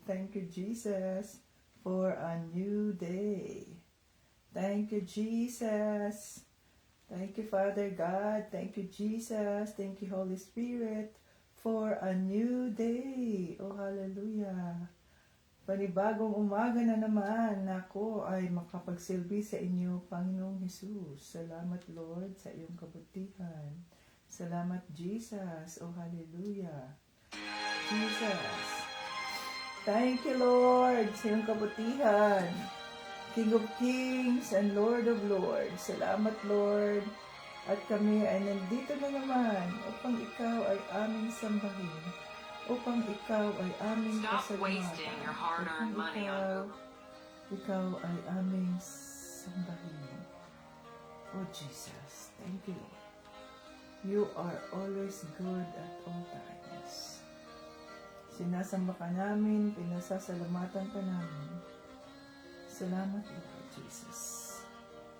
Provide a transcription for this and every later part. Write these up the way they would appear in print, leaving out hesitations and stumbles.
Thank you, Jesus, for a new day. Thank you, Jesus. Thank you, Father God. Thank you, Jesus. Thank you, Holy Spirit, for a new day. Oh, hallelujah. Panibagong umaga na naman na ako ay makapagsilbi sa inyo, Panginoong Jesus. Salamat, Lord, sa iyong kabutihan. Salamat, Jesus. Oh, hallelujah. Jesus. Thank you, Lord, sa iyong kabutihan. King of Kings and Lord of Lords. Salamat, Lord. At kami ay nandito na naman upang ikaw ay aming sambahin. Upang ikaw ay aming pasalamatan. Ikaw ay aming sambahin. Oh Jesus, thank you, Lord. You are always good at all times. Sinasamba ka namin, pinasasalamatan ka namin. Salamat, Lord Jesus.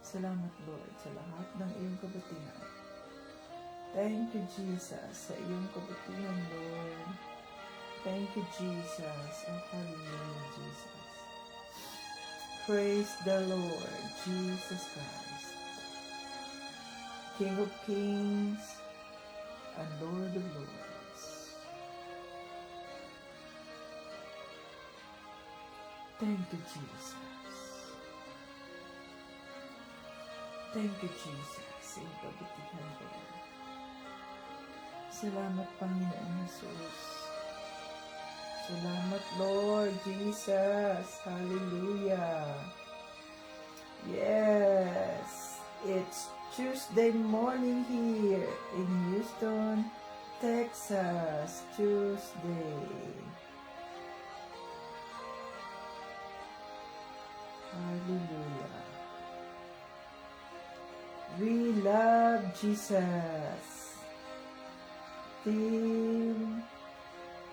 Salamat, Lord, sa lahat ng iyong kabutihan. Thank you, Jesus, sa iyong kabutihan, Lord. Thank you, Jesus. Oh, hallelujah, Jesus. Praise the Lord, Jesus Christ, King of Kings and Lord of Lords. Thank you, Jesus. Thank you, Jesus, sa iyong kabutihan, Lord. Salamat, Panginoon Jesus. Salamat, Lord Jesus. Hallelujah. Yes, it's Tuesday morning here in Houston, Texas. Tuesday. Hallelujah. We love Jesus. Team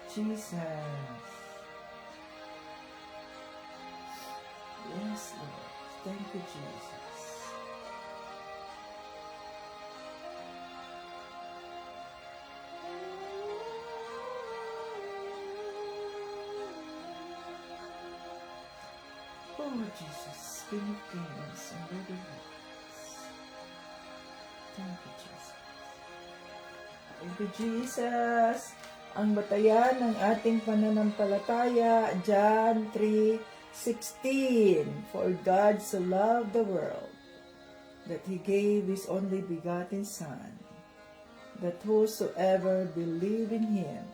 Jesus. Yes, Lord. Thank you, Jesus. Oh, Jesus, King of Kings and Lord of Lords. Thank you, Jesus. Thank you, Jesus. Ang batayan ng ating pananampalataya, John 3:16. For God so loved the world that He gave His only begotten Son, that whosoever believe in Him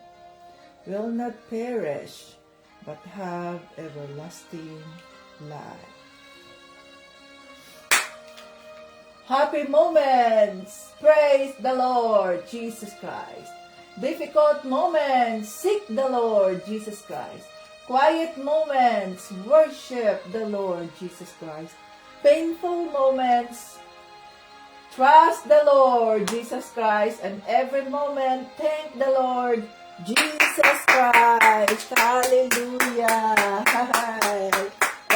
will not perish, but have everlasting life. Happy moments! Praise the Lord Jesus Christ. Difficult moments, seek the Lord Jesus Christ. Quiet moments, worship the Lord Jesus Christ. Painful moments, trust the Lord Jesus Christ. And every moment, thank the Lord Jesus Christ. Hallelujah.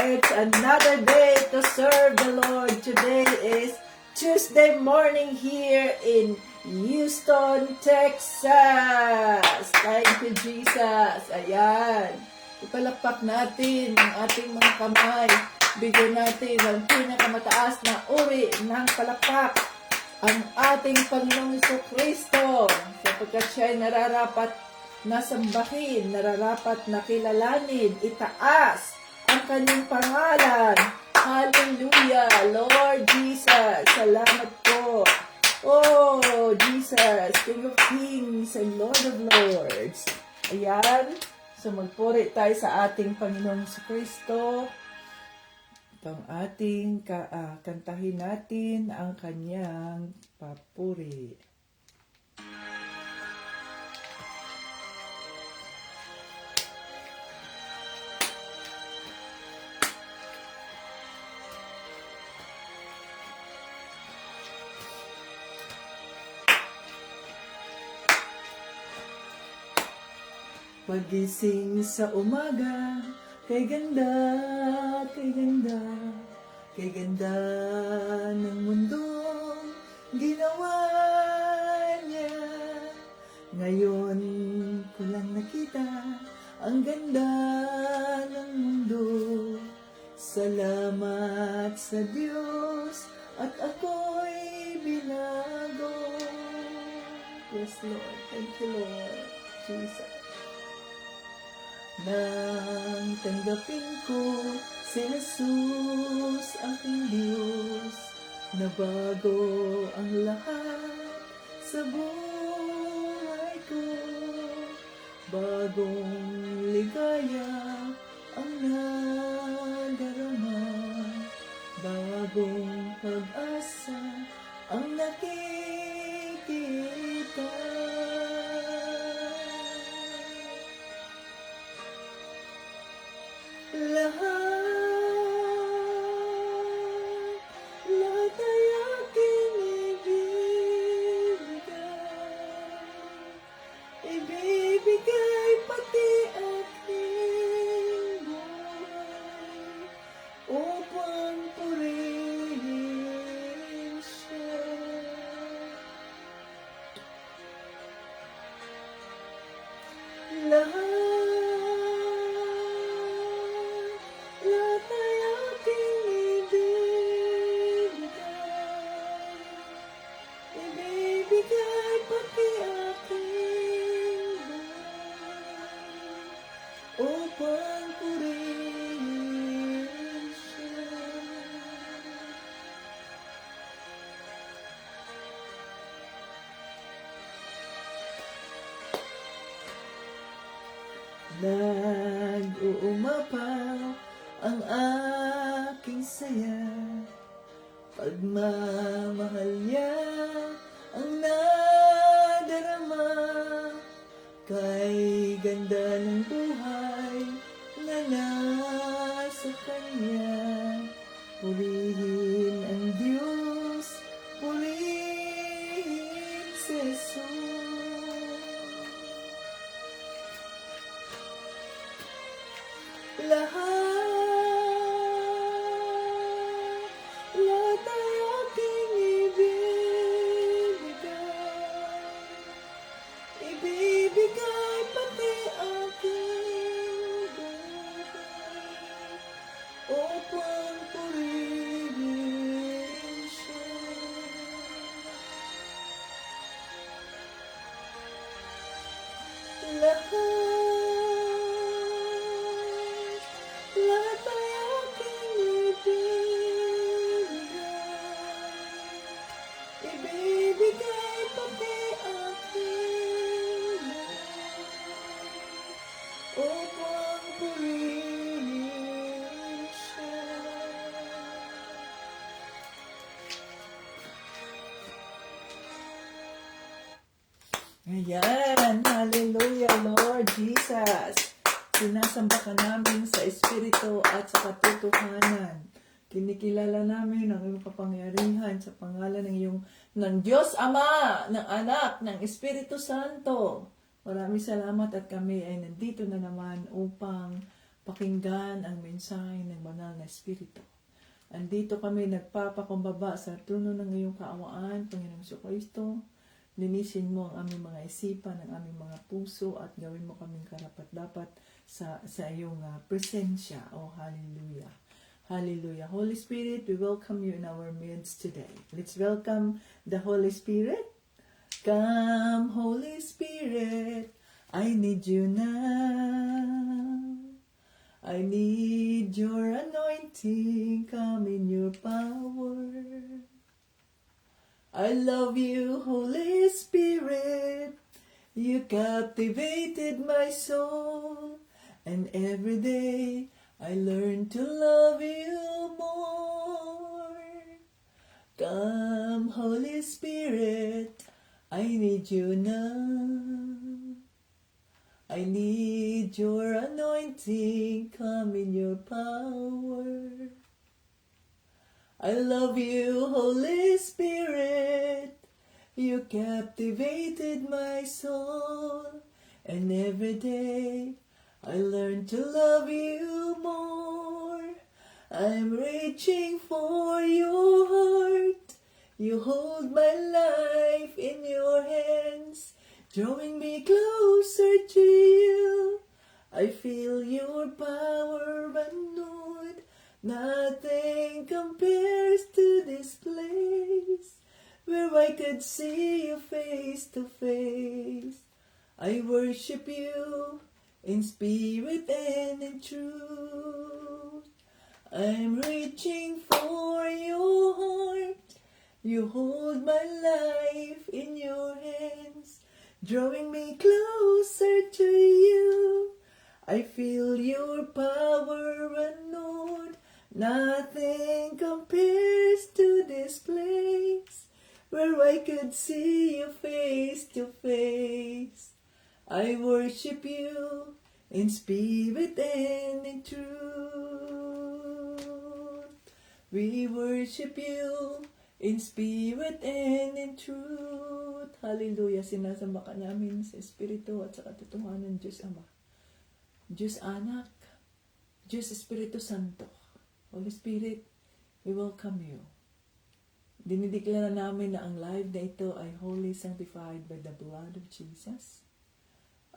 It's another day to serve the Lord. Today is Tuesday morning here in Houston, Texas. Thank you, Jesus. Ayan. Ipalakpak natin ang ating mga kamay. Bigyan natin ang pinakamataas na uri ng palakpak ang ating Panginoong Jesucristo. Sapagkat siya ay nararapat na sambahin, nararapat na kilalanin, itaas ang kanyang pangalan. Hallelujah, Lord Jesus. Salamat po. Oh, Jesus, King of Kings and Lord of Lords. Ayan. So, magpuri tayo sa ating Panginoong Jesucristo. Itong ating kantahin natin ang kanyang papuri. Pagising sa umaga, kay ganda, kay ganda, kay ganda ng mundong ginawa niya. Ngayon ko lang nakita ang ganda Salamat sa Diyos at ako'y binago. Yes, Lord. Thank you, Lord. Jesus. Nang tanggapin ko si Jesus, aking Diyos, nabago ang lahat sa buhay ko. Bagong ligaya ang nadarama, bagong pag-asa ang nakikita. Lahat ay aking ibibigay pati aking buhay upang purihin siya. Lahat ay aking ibibigay pati aking buhay upang purihin siya. Nag-uumapaw ang aking saya, pagmamahal niya ang nadarama, kay ganda ng buhay na nasa kanya. Purihin ang Diyos, purihin si Jesus. Lahat ay aking ibibigay pati aking buhay upang purihin siya. Lahat ay aking ibibigay pati aking buhay upang purihin siya. Ayan, hallelujah, Lord Jesus. Sinasamba ka namin sa Espiritu at sa katotohanan. Kinikilala namin ang iyong kapangyarihan sa pangalan ng Diyos Ama, ng Anak, ng Espiritu Santo. Maraming salamat at kami ay nandito na naman upang pakinggan ang mensahe ng banal na Espiritu. Andito kami nagpapakumbaba sa trono ng iyong kaawaan, Panginoong Kristo. Linisin mo ang aming mga isipan, ang aming mga puso at gawin mo kaming karapat-dapat sa iyong presensya. Oh, hallelujah. Hallelujah. Holy Spirit, we welcome you in our midst today. Let's welcome the Holy Spirit. Come, Holy Spirit, I need you now. I need your anointing, come in your power. I love you, Holy Spirit. You captivated my soul, and every day I learn to love you more. Come, Holy Spirit, I need you now. I need your anointing, come in your power. I love you, Holy Spirit. You captivated my soul, and every day I learn to love you more. I'm reaching for your heart. You hold my life in your hands, drawing me closer to you. I feel your power renewed Nothing compares to this place where I could see you face to face. I worship you in spirit and in truth. I'm reaching for your heart. You hold my life in your hands, drawing me closer to you. I feel your power unknown. Nothing compares to this place where I could see you face to face. I worship you in spirit and in truth. We worship you in spirit and in truth. Hallelujah. Sinasamba ka namin sa Espiritu at sa katotohanan, Diyos Ama. Diyos Anak, Diyos Espiritu Santo. Holy Spirit, we welcome you. Dinideklara namin na ang live na ito ay holy, sanctified by the blood of Jesus.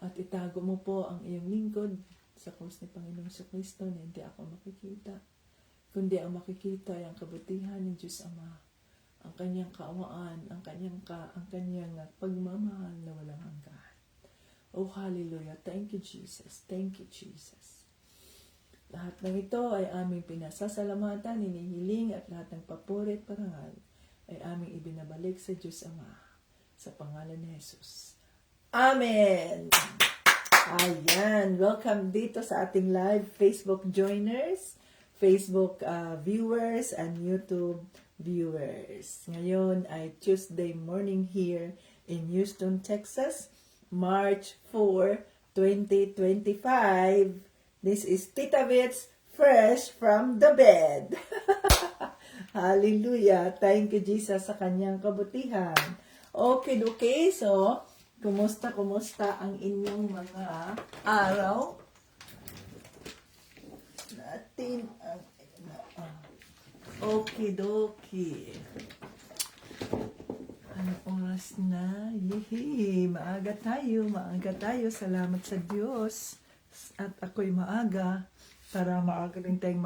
At itago mo po ang iyong lingkod sa krus ni Panginoong Kristo na hindi ako makikita. Kundi ang makikita ay ang kabutihan ng Diyos Ama, ang kanyang kaawaan, ang kanyang pagmamahal na walang hanggan. Oh, hallelujah. Thank you, Jesus. Thank you, Jesus. Lahat ng ito ay aming pinasasalamatan, hinihiling at lahat ng papuri at parangal ay aming ibinabalik sa Diyos Ama sa pangalan ni Jesus. Amen! Ayan. Welcome dito sa ating live Facebook joiners, Facebook viewers, and YouTube viewers. Ngayon ay Tuesday morning here in Houston, Texas, March 4, 2025. This is Tita Vits, fresh from the bed. Hallelujah. Thank you, Jesus, sa kanyang kabutihan. Okay. So, kumusta ang inyong mga araw? Natin ang okay. Anong oras na? Yehey! Maaga tayo. Salamat sa Diyos. At ako'y maaga para maaga rin tayong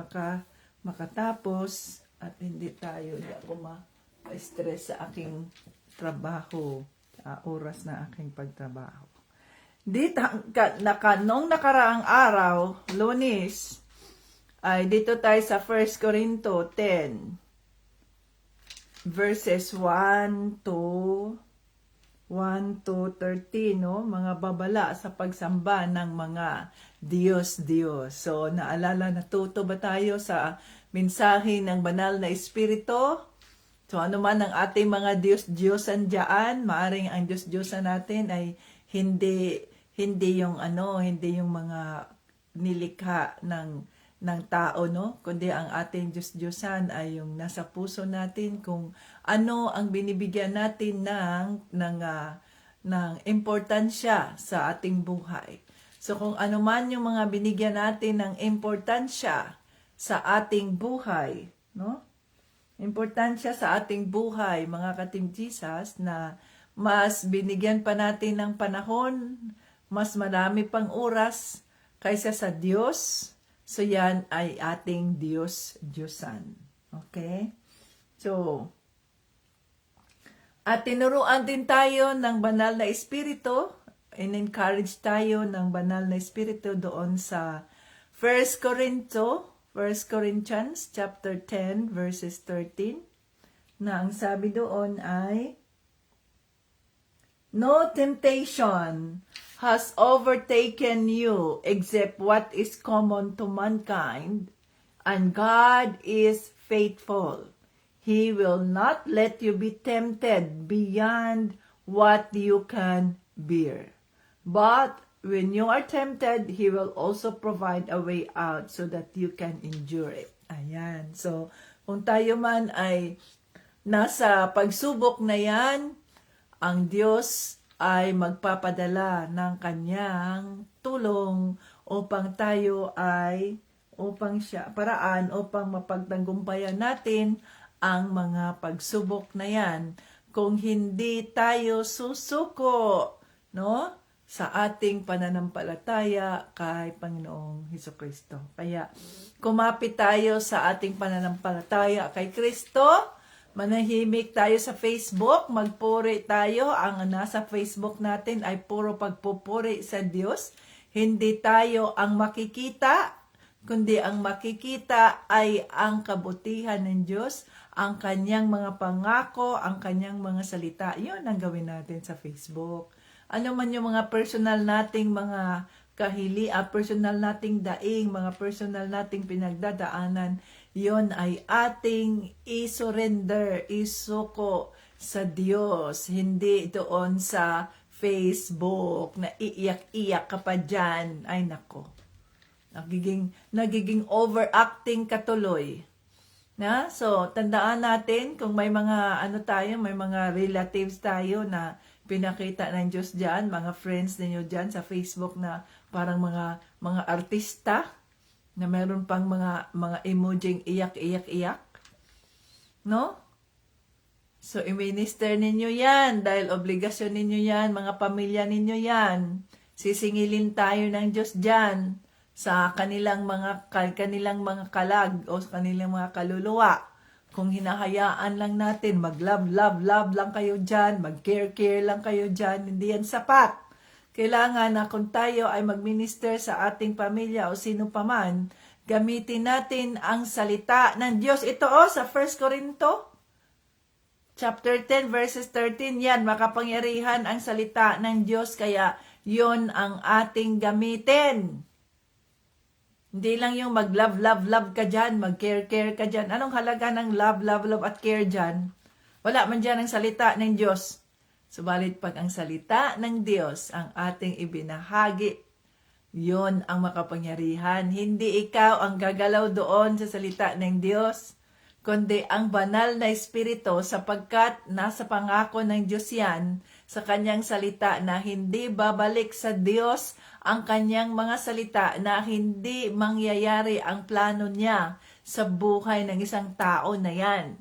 makatapos at hindi ako ma-stress sa aking trabaho, oras na aking pagtrabaho. Nung nakaraang araw, Lunes, ay dito tayo sa 1 Corinto 10, verses 1 to 13, no? Mga babala sa pagsamba ng mga Diyos. So, natuto ba tayo sa mensahe ng banal na Espiritu? So, ano man ang ating mga Diyos-Diyosan dyan, maaring ang Diyos-Diyosan natin ay hindi yung mga nilikha ng tao, no? Kundi ang ating Diyos-Diyosan ay yung nasa puso natin, kung ano ang binibigyan natin ng importansya sa ating buhay. So kung ano man yung mga binigyan natin ng importansya sa ating buhay, no? Importansya sa ating buhay, mga ka-Team Jesus, na mas binigyan pa natin ng panahon, mas marami pang oras kaysa sa Diyos. So, yan ay ating Diyos-Diyosan. Okay? So, at tinuruan din tayo ng banal na Espiritu, in-encourage tayo ng banal na Espiritu doon sa 1 Corinthians chapter 10, verses 13, na ang sabi doon ay, no temptation has overtaken you except what is common to mankind, and God is faithful. He will not let you be tempted beyond what you can bear. But when you are tempted, He will also provide a way out so that you can endure it. Ayan. So, kung tayo man ay nasa pagsubok na yan, ang Diyos ay magpapadala ng kanyang tulong upang mapagtagumpayan natin ang mga pagsubok na yan. Kung hindi tayo susuko, no? sa ating pananampalataya kay Panginoong Hesukristo. Kaya kumapit tayo sa ating pananampalataya kay Kristo. Manahimik tayo sa Facebook, magpuri tayo. Ang nasa Facebook natin ay puro pagpupuri sa Diyos. Hindi tayo ang makikita, kundi ang makikita ay ang kabutihan ng Diyos, ang kanyang mga pangako, ang kanyang mga salita. Yun ang gawin natin sa Facebook. Ano man yung mga personal nating mga personal nating daing, mga personal nating pinagdadaanan, yon ay ating isurrender, isuko sa Diyos. Hindi doon sa Facebook na iiyak-iyak ka pa dyan. Ay nako, nagiging overacting katuloy. Na? So, tandaan natin kung may mga may mga relatives tayo na pinakita ng Diyos dyan, mga friends ninyo dyan sa Facebook na parang mga artista na meron pang mga emojing iyak. No? So, i-minister ninyo yan dahil obligasyon ninyo yan, mga pamilya ninyo yan. Sisingilin tayo ng Diyos dyan sa kanilang mga kalag o sa kanilang mga kaluluwa. Kung hinahayaan lang natin, mag-love lang kayo dyan, mag-care lang kayo dyan, hindi yan sapat. Kailangan na kung tayo ay mag-minister sa ating pamilya o sino paman, gamitin natin ang salita ng Diyos. Ito sa 1 Corinto, chapter 10, verses 13, yan, makapangyarihan ang salita ng Diyos, kaya yon ang ating gamitin. Hindi lang yung mag-love ka dyan, mag-care ka dyan. Anong halaga ng love at care dyan? Wala man dyan ang salita ng Diyos. Subalit pag ang salita ng Diyos ang ating ibinahagi, yon ang makapangyarihan. Hindi ikaw ang gagalaw doon sa salita ng Diyos, kundi ang banal na Espiritu, sapagkat nasa pangako ng Diyos yan sa kanyang salita na hindi babalik sa Diyos ang kanyang mga salita, na hindi mangyayari ang plano niya sa buhay ng isang tao na yan.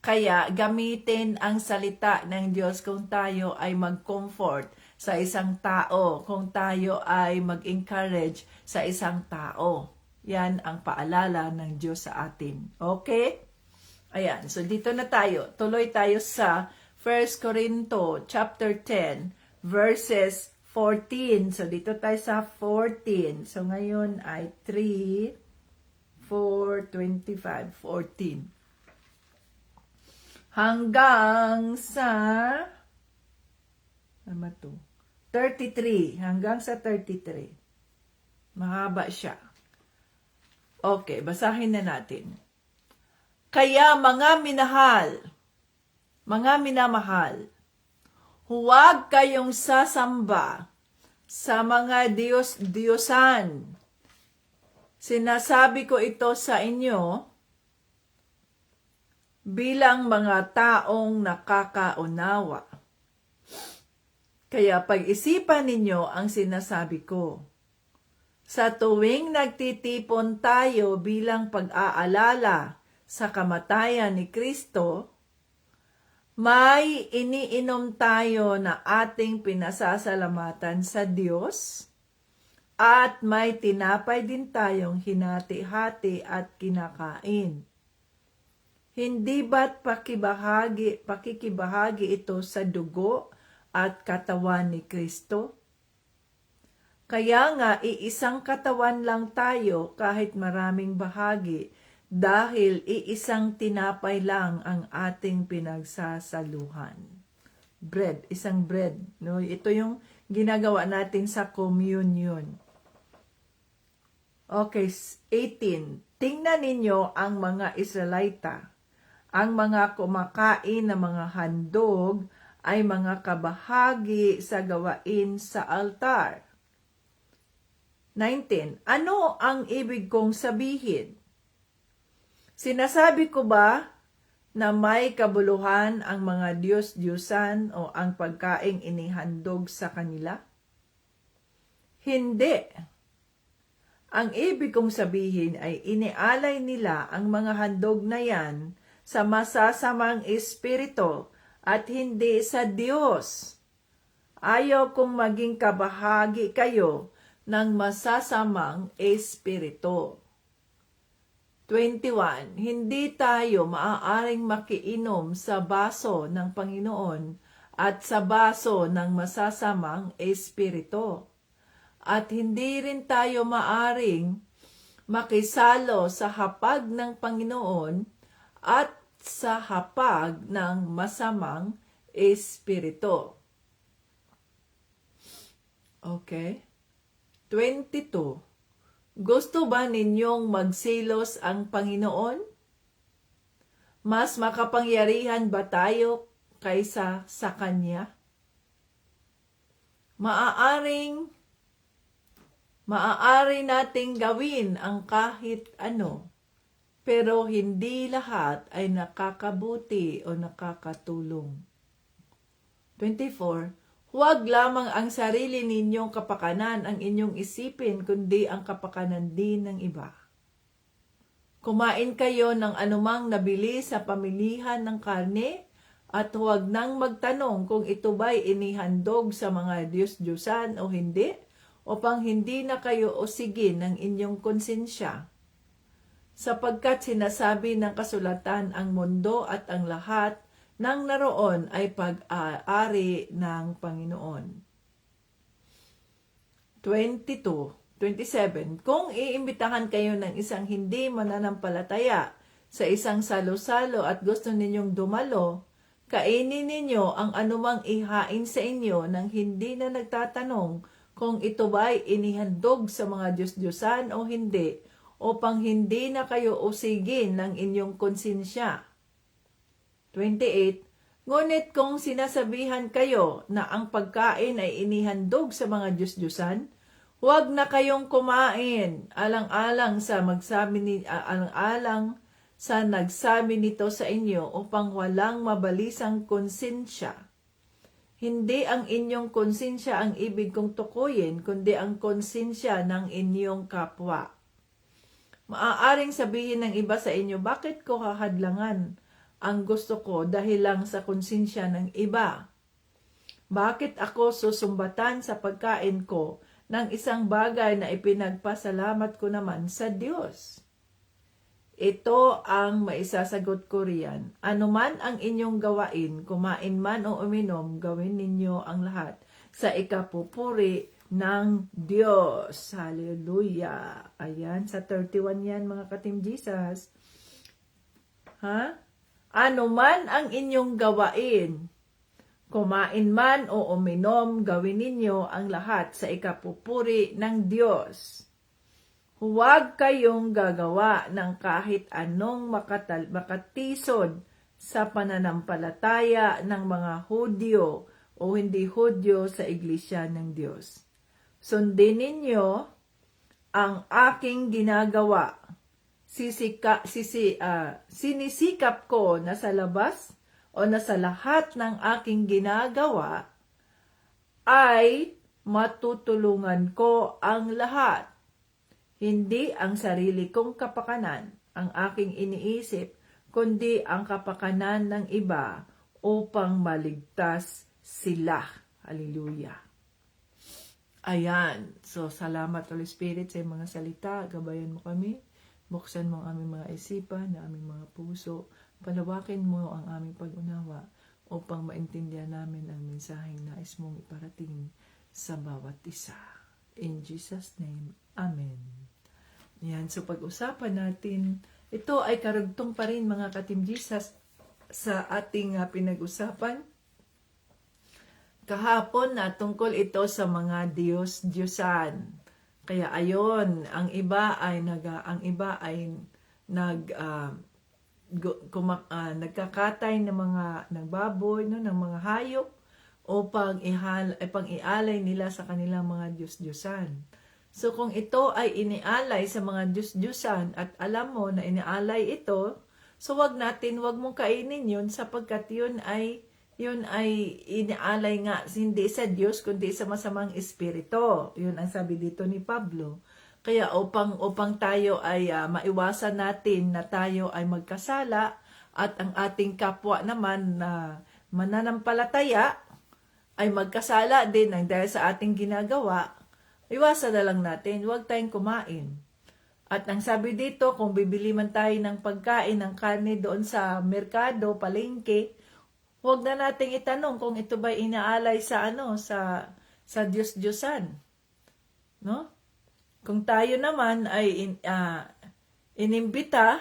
Kaya gamitin ang salita ng Diyos kung tayo ay mag-comfort sa isang tao, kung tayo ay mag-encourage sa isang tao. Yan ang paalala ng Diyos sa atin. Okay? Ayan, so dito na tayo. Tuloy tayo sa 1 Corinto chapter 10 verses 14. So dito tayo sa 14. So ngayon ay 3, 4, 25, 14. Hanggang sa 33. Hanggang sa 33. Mahaba siya. Okay, basahin na natin. Kaya mga minamahal, huwag kayong sasamba sa mga Diyos-Diyosan. Sinasabi ko ito sa inyo bilang mga taong nakakaunawa. Kaya pag-isipan ninyo ang sinasabi ko. Sa tuwing nagtitipon tayo bilang pag-aalala sa kamatayan ni Kristo, may iniinom tayo na ating pinasasalamatan sa Diyos, at may tinapay din tayong hinati-hati at kinakain. Hindi ba't pakikibahagi ito sa dugo at katawan ni Kristo? Kaya nga, iisang katawan lang tayo kahit maraming bahagi, dahil iisang tinapay lang ang ating pinagsasaluhan. Bread, isang bread. No? Ito yung ginagawa natin sa communion. Okay, 18. Tingnan ninyo ang mga Israelita. Ang mga kumakain na mga handog ay mga kabahagi sa gawain sa altar. 19. Ano ang ibig kong sabihin? Sinasabi ko ba na may kabuluhan ang mga Diyos-Diyusan o ang pagkaing inihandog sa kanila? Hindi. Ang ibig kong sabihin ay inialay nila ang mga handog na yan sa masasamang espiritu at hindi sa Diyos. Ayaw kong maging kabahagi kayo ng masasamang espiritu. 21. Hindi tayo maaaring makiinom sa baso ng Panginoon at sa baso ng masasamang espiritu. At hindi rin tayo maaaring makisalo sa hapag ng Panginoon at sa hapag ng masamang espiritu. Okay? 22. Gusto ba ninyong magsilos ang Panginoon? Mas makapangyarihan ba tayo kaysa sa Kanya? Maaari nating gawin ang kahit ano, pero hindi lahat ay nakakabuti o nakakatulong. 24. Huwag lamang ang sarili ninyong kapakanan ang inyong isipin, kundi ang kapakanan din ng iba. Kumain kayo ng anumang nabili sa pamilihan ng karne, at huwag nang magtanong kung ito ba'y inihandog sa mga Diyos-Diyosan o hindi, upang hindi na kayo usigin ng inyong konsensya. Sapagkat sinasabi ng kasulatan, ang mundo at ang lahat nang naroon ay pag-aari ng Panginoon. 27. Kung iimbitahan kayo ng isang hindi mananampalataya sa isang salo-salo at gusto ninyong dumalo, kainin ninyo ang anumang ihain sa inyo nang hindi na nagtatanong kung ito ba'y inihandog sa mga Diyos-Diyosan o hindi, upang hindi na kayo usigin ng inyong konsensya. 28. Ngunit kung sinasabihan kayo na ang pagkain ay inihandog sa mga Diyos-Diyosan, huwag na kayong kumain alang-alang sa nagsabi nito sa inyo upang walang mabalisang konsensya. Hindi ang inyong konsensya ang ibig kong tukuyin, kundi ang konsensya ng inyong kapwa. Maaaring sabihin ng iba sa inyo, bakit ko hahadlangan ang gusto ko dahil lang sa konsensya ng iba? Bakit ako susumbatan sa pagkain ko ng isang bagay na ipinagpasalamat ko naman sa Diyos? Ito ang maisasagot ko riyan. Anuman ang inyong gawain, kumain man o uminom, gawin ninyo ang lahat sa ikapupuri ng Diyos. Hallelujah. Ayan, sa 31 yan mga ka-Team Jesus. Ano man ang inyong gawain, kumain man o uminom, gawin ninyo ang lahat sa ikapupuri ng Diyos. Huwag kayong gagawa ng kahit anong makatisod sa pananampalataya ng mga Hudyo o hindi Hudyo sa Iglesia ng Diyos. Sundin ninyo ang aking ginagawa. Sinisikap ko na sa labas o na sa lahat ng aking ginagawa ay matutulungan ko ang lahat. Hindi ang sarili kong kapakanan ang aking iniisip, kundi ang kapakanan ng iba upang maligtas sila. Hallelujah. Ayan. So, salamat Holy Spirit sa mga salita. Gabayan mo kami. Buksan mo ang aming mga isipan, ang aming mga puso. Palawakin mo ang aming pag-unawa upang maintindihan namin ang mensaheng nais mong iparating sa bawat isa. In Jesus' name, Amen. Yan, so pag-usapan natin, ito ay karugtong pa rin mga ka-Team Jesus sa ating pinag-usapan kahapon na tungkol ito sa mga Diyos-Diyosan. Kaya ayon, ang iba ay nagkakatay ng baboy, ng mga hayop upang ialay nila sa kanilang mga Diyos-Diyosan. So kung ito ay inialay sa mga Diyos-Diyosan at alam mo na inialay ito, so wag mong kainin yun sapagkat yun ay inialay nga hindi sa Diyos kundi sa masamang espiritu. Yun ang sabi dito ni Pablo. Kaya upang tayo ay maiwasan natin na tayo ay magkasala at ang ating kapwa naman na mananampalataya ay magkasala din ng dahil sa ating ginagawa, iwasan na lang natin, huwag tayong kumain. At ang sabi dito, kung bibili man tayo ng pagkain, ng karne doon sa merkado, palengke, huwag na nating itanong kung ito ba inaalay sa sa Diyos-Diyosan. No? Kung tayo naman ay inimbita,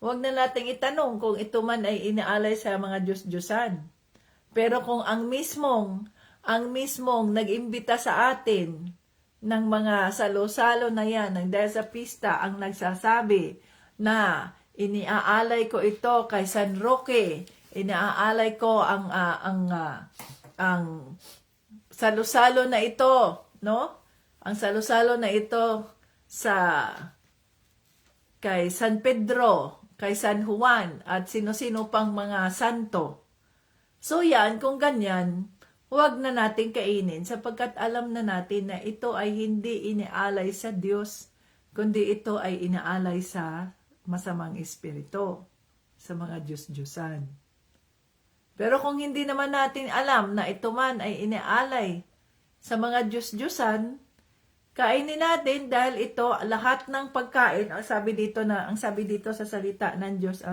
huwag na nating itanong kung ito man ay inaalay sa mga Diyos-Diyosan. Pero kung ang mismong nag-imbita sa atin ng mga salo-salo na yan, ng dahil sa pista, ang nagsasabi na iniaalay ko ito kay San Roque, iniaalay ko ang salo-salo na ito, no? Ang salo-salo na ito kay San Pedro, kay San Juan, at sino-sino pang mga santo. So yan, kung ganyan, huwag na natin kainin sapagkat alam na natin na ito ay hindi inialay sa Diyos, kundi ito ay inaalay sa masamang espiritu, sa mga Diyos-Diyosan. Pero kung hindi naman natin alam na ito man ay inialay sa mga Diyos-Diyosan, kainin natin dahil ito lahat ng pagkain, ang sabi dito sa salita ng Diyos,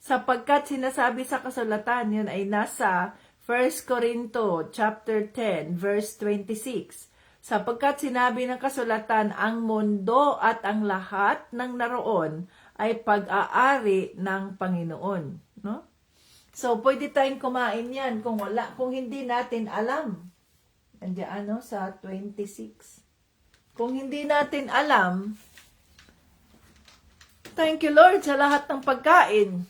sapagkat sinasabi sa kasulatan, yun ay nasa 1 Corinto chapter 10 verse 26. Sapagkat sinabi ng kasulatan, ang mundo at ang lahat ng naroon ay pag-aari ng Panginoon, no? So pwede tayong kumain yan kung hindi natin alam. Andiyan sa 26. Kung hindi natin alam, thank you Lord sa lahat ng pagkain.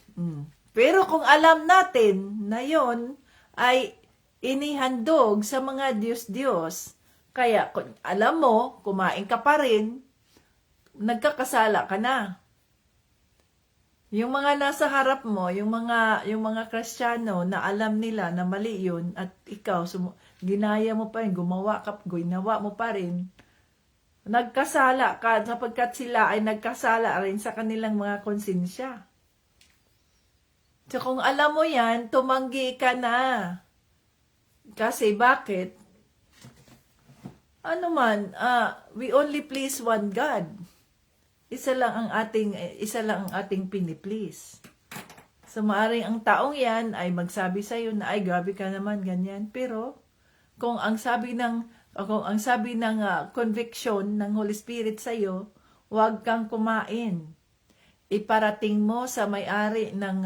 Pero kung alam natin na yon ay inihandog sa mga Diyos-Diyos, kaya kung alam mo, kumain ka pa rin, nagkakasala ka na. Yung mga nasa harap mo, yung mga Kristiyano na alam nila na mali yun, at ikaw, ginaya mo pa rin, ginawa mo pa rin, nagkasala ka sapagkat sila ay nagkasala rin sa kanilang mga konsensya. So kung alam mo yan, tumanggi ka na. Kasi bakit? We only please one God. Isa lang ang ating piniplease. So maaring ang taong yan ay magsabi sa iyo na ay grabe ka naman ganyan. Pero kung ang sabi ng conviction ng Holy Spirit sa iyo, huwag kang kumain. Iparating mo sa may-ari ng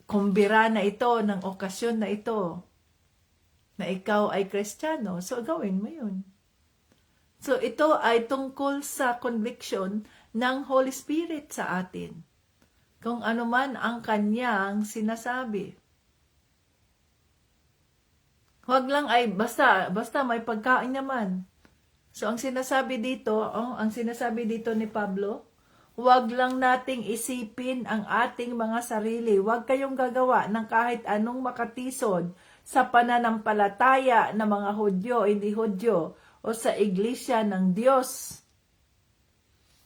kumbira na ito, ng okasyon na ito, na ikaw ay Kristiyano. So gawin mo yun. So ito ay tungkol sa conviction ng Holy Spirit sa atin. Kung ano man ang kanyang sinasabi. Huwag lang ay basta may pagkain naman. So ang sinasabi dito ni Pablo, huwag lang nating isipin ang ating mga sarili. Huwag kayong gagawa ng kahit anong makatisod sa pananampalataya ng mga Hudyo, hindi Hudyo, o sa iglesia ng Diyos.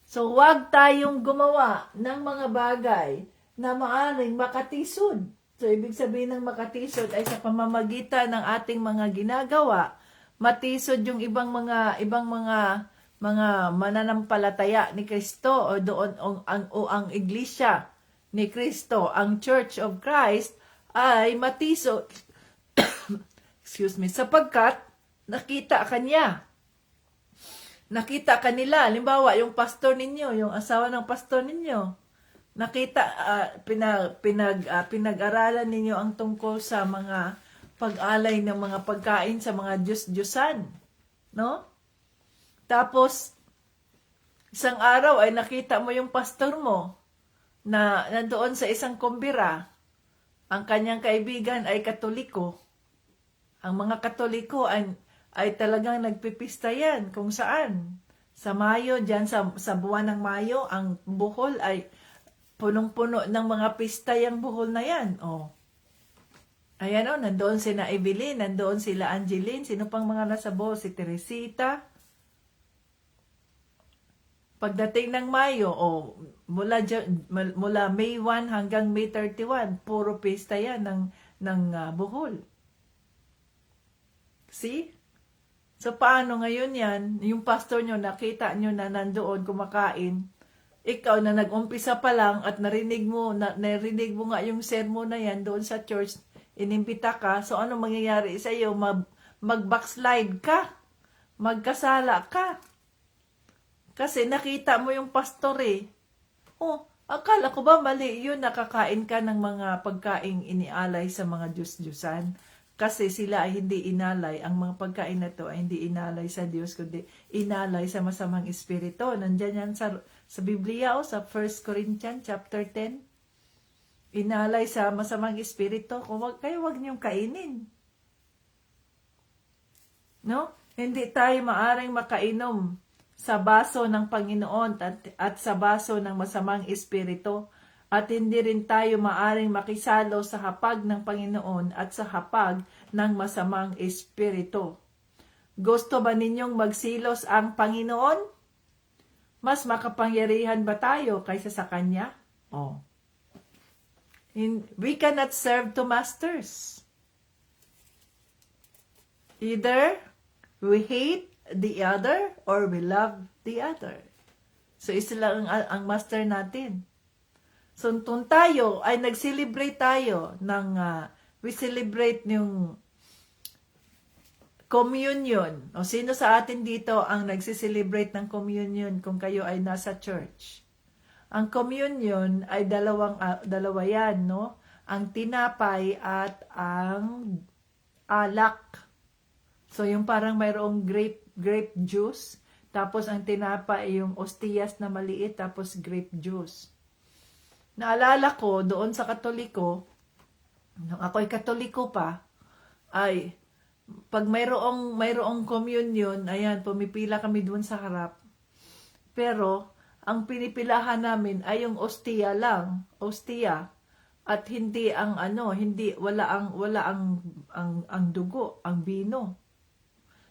So huwag tayong gumawa ng mga bagay na maaring makatisod. So ibig sabihin ng makatisod ay sa pamamagitan ng ating mga ginagawa, matisod yung ibang mga mananampalataya ni Kristo o ang iglesia ni Kristo, ang Church of Christ ay matisod. Excuse me, sapagkat nakita kanila, halimbawa yung pastor ninyo, yung asawa ng pastor ninyo, pinag-aralan ninyo ang tungkol sa mga pag-alay ng mga pagkain sa mga Diyos-Diyosan, no? Tapos isang araw ay nakita mo yung pastor mo na nandoon sa isang kumbira, ang kanyang kaibigan ay Katoliko. Ang mga Katoliko ay talagang nagpipista yan kung saan. Sa Mayo, dyan sa buwan ng Mayo, ang Bohol ay punong-puno ng mga pista yung Bohol na yan. Ayan nandoon sila Evelyn, nandoon sila Angeline, sino pang mga nasa Bohol, si Teresita. Pagdating ng Mayo, mula May 1 hanggang May 31, puro pista yan buhol. See? So, paano ngayon yan? Yung pastor nyo, nakita nyo na nandoon kumakain. Ikaw na nag-umpisa pa lang at narinig mo nga yung sermon na yan doon sa church, inimbita ka. So, ano mangyayari sa iyo? Mag-backslide ka. Magkasala ka. Kasi nakita mo yung pastor eh. Oh, akala ko ba mali yun, nakakain ka ng mga pagkaing inialay sa mga Diyos-Diyusan? Kasi sila ay hindi inalay, ang mga pagkain na to ay hindi inalay sa Diyos, kundi inalay sa masamang espiritu. Nandyan yan sa Biblia o sa 1 Corinthians chapter 10. Inalay sa masamang espiritu. Kayo wag niyong kainin. No? Hindi tayo maaring makainom sa baso ng Panginoon at sa baso ng masamang espiritu. At hindi rin tayo maaring makisalo sa hapag ng Panginoon at sa hapag ng masamang espiritu. Gusto ba ninyong magsilos ang Panginoon? Mas makapangyarihan ba tayo kaysa sa Kanya? Oh. We cannot serve two masters. Either we hate the other or we love the other. So, isa lang ang master natin. So, kung tayo ay nag-celebrate tayo we celebrate yung communion. O sino sa atin dito ang nagsi-celebrate ng communion kung kayo ay nasa church? Ang communion ay dalawa yan, no? Ang tinapay at ang alak. So, yung parang mayroong grape juice, tapos ang tinapay ay yung ostiyas na maliit, tapos grape juice. Naalala ko, doon sa Katoliko, nung ako'y Katoliko pa, ay, pag mayroong communion, ayan, pumipila kami doon sa harap. Pero, ang pinipilahan namin ay yung ostia lang, ostia, at hindi wala ang dugo, ang bino.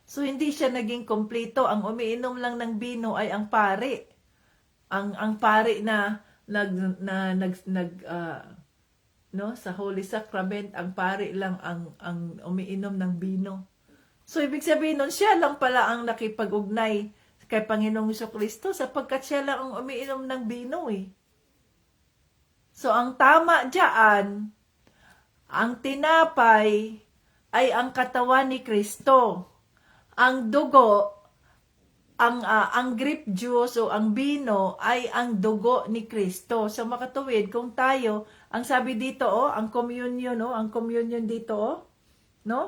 So, hindi siya naging kompleto. Ang umiinom lang ng bino ay ang pari. Ang pari na sa Holy Sacrament, ang pari lang ang umiinom ng bino. So, ibig sabihin nun, siya lang pala ang nakipag-ugnay kay Panginoong Jesucristo sapagkat siya lang ang umiinom ng bino eh. So, ang tama dyan, ang tinapay ay ang katawan ni Kristo. Ang dugo, ang grape juice o ang bino ay ang dugo ni Kristo. So makatuwid, kung tayo, ang sabi dito, ang communion dito, no?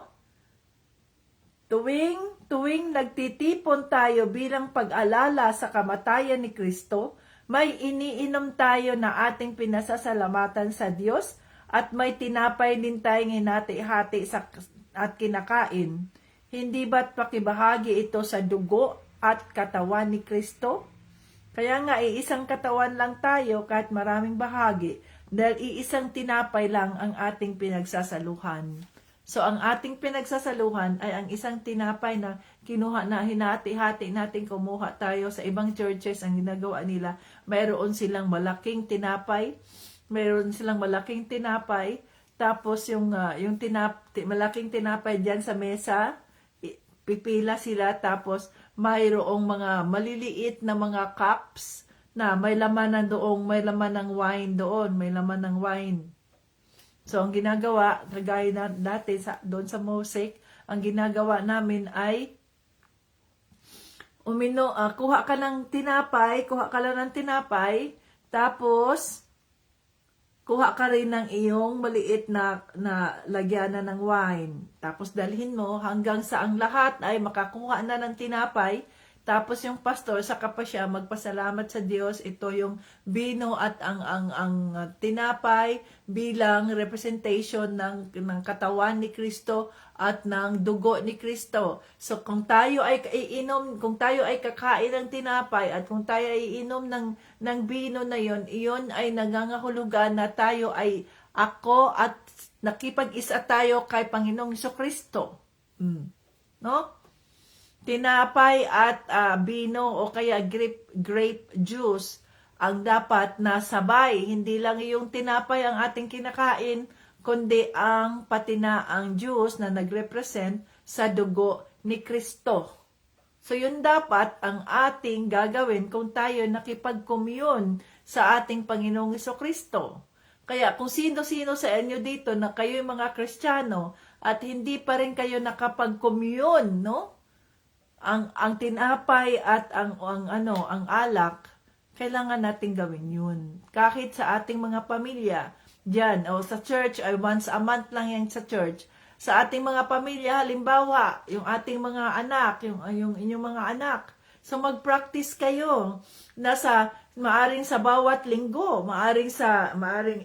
Tuwing nagtitipon tayo bilang pag-alala sa kamatayan ni Kristo, may iniinom tayo na ating pinasasalamatan sa Diyos at may tinapay din tayong hinati-hati at kinakain. Hindi ba't pakibahagi ito sa dugo at katawan ni Kristo? Kaya nga, iisang katawan lang tayo kahit maraming bahagi dahil iisang tinapay lang ang ating pinagsasaluhan. So, ang ating pinagsasaluhan ay ang isang tinapay na kinuha na hinati-hati natin, kumuha tayo sa ibang churches. Ang ginagawa nila, mayroon silang malaking tinapay, tapos yung malaking tinapay diyan sa mesa, pipila sila, tapos mayroong mga maliliit na mga cups na may laman ng wine doon, may laman ng wine. So, ang ginagawa, kagaya na dati doon sa Mosaic, ang ginagawa namin ay kuha ka lang ng tinapay, tapos kuha ka rin ng iyong maliit na lagyanan ng wine. Tapos dalhin mo hanggang sa ang lahat ay makakuha na ng tinapay. Tapos yung pastor, saka pa siya magpasalamat sa Diyos. Ito yung bino at ang tinapay bilang representation ng katawan ni Kristo at ng dugo ni Kristo. So kung tayo ay kakain ng tinapay at kung tayo ay iinom ng bino na iyon ay nangangahulugan na tayo ay ako at nakipag-isa tayo kay Panginoong Jesucristo. No? Tinapay at bino o kaya grape juice ang dapat na sabay. Hindi lang yung tinapay ang ating kinakain, kundi pati na ang Diyos na nagrepresent sa dugo ni Kristo. So yun dapat ang ating gagawin kung tayo nakipag-commune sa ating Panginoong Kristo. Kaya kung sino-sino sa inyo dito na kayo'y mga Kristiyano at hindi pa rin kayo nakapag-commune, no? Ang tinapay at ang alak, kailangan nating gawin yun. Kahit sa ating mga pamilya, diyan o sa church ay once a month lang yan sa church. Sa ating mga pamilya, halimbawa, yung ating mga anak, yung inyong mga anak. So mag-practice kayo maaring sa bawat linggo, maaring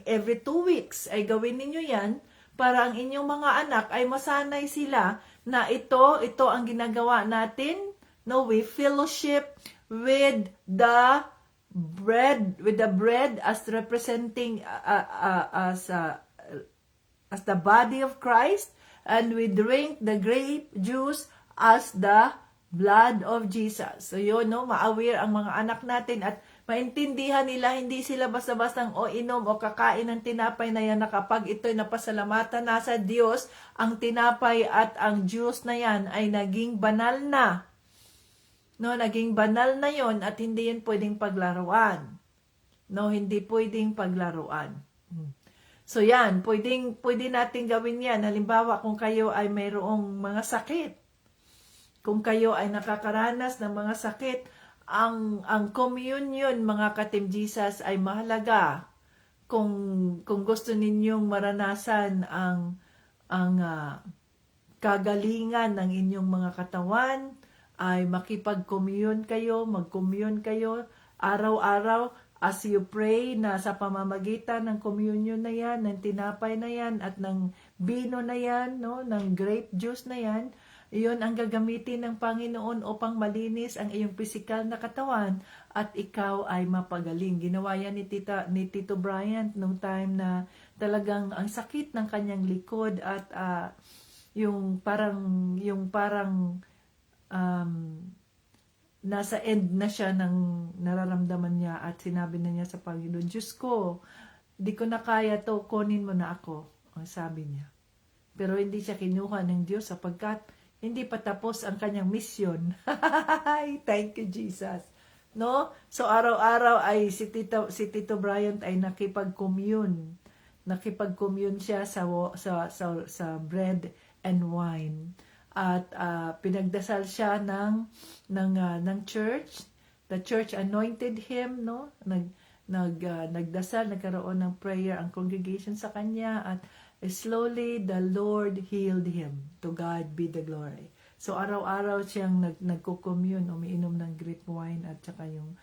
every 2 weeks ay gawin ninyo yan para ang inyong mga anak ay masanay sila na ito ang ginagawa natin, no, we fellowship with the bread as representing as the body of Christ, and we drink the grape juice as the blood of Jesus. So yun, no, ma-aware ang mga anak natin at maintindihan nila, hindi sila basta-bastang inom o kakain ng tinapay na yan na kapag ito'y napasalamatan na sa Diyos, ang tinapay at ang juice na yan ay naging banal na. No, naging banal na yon at hindi yan pwedeng paglaruan. No, hindi pwedeng paglaruan. So yan, pwede natin gawin yan. Halimbawa, kung kayo ay mayroong mga sakit, kung kayo ay nakakaranas ng mga sakit, ang communion, mga ka-Team Jesus, ay mahalaga. Kung gusto ninyong maranasan ang kagalingan ng inyong mga katawan, ay makipag-commune kayo, mag-commune kayo araw-araw as you pray na sa pamamagitan ng communion na yan, ng tinapay na yan, at ng bino na yan, no, ng grape juice na yan, iyon ang gagamitin ng Panginoon upang malinis ang iyong pisikal na katawan at ikaw ay mapagaling. Ginawa yan ni Tito Bryant nung time na talagang ang sakit ng kanyang likod at yung parang nasa end na siya ng nararamdaman niya at sinabi na niya sa Panginoon, Diyos ko, di ko na kaya to, kunin mo na ako, ang sabi niya. Pero hindi siya kinuha ng Diyos sapagkat hindi pa tapos ang kanyang mission. Thank you, Jesus. No? So, araw-araw ay si Tito Bryant ay nakipag-commune. Nakipag-commune siya sa bread and wine. At pinagdasal siya ng church. The church anointed him, no? Nagdasal, nagkaroon ng prayer ang congregation sa kanya at slowly the Lord healed him. To God be the glory. So araw-araw siyang nagko-commune, umiinom ng grape wine at saka yung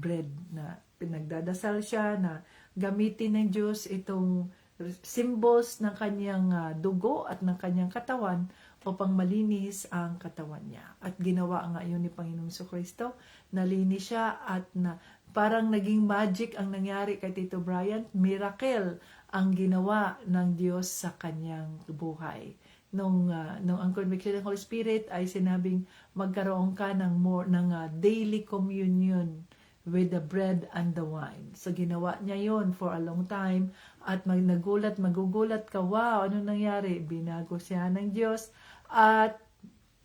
bread na pinagdadasal siya na gamitin ng Diyos itong symbols ng kanyang dugo at ng kanyang katawan upang malinis ang katawan niya. At ginawa nga yun ni Panginoong Kristo, nalinis siya at parang naging magic ang nangyari kay Tito Bryant, miracle ang ginawa ng Diyos sa kanyang buhay. Nung ang conviction ng Holy Spirit ay sinabing magkaroon ka ng daily communion with the bread and the wine. So ginawa niya yon for a long time at magugulat ka, wow, ano nangyari? Binago siya ng Diyos at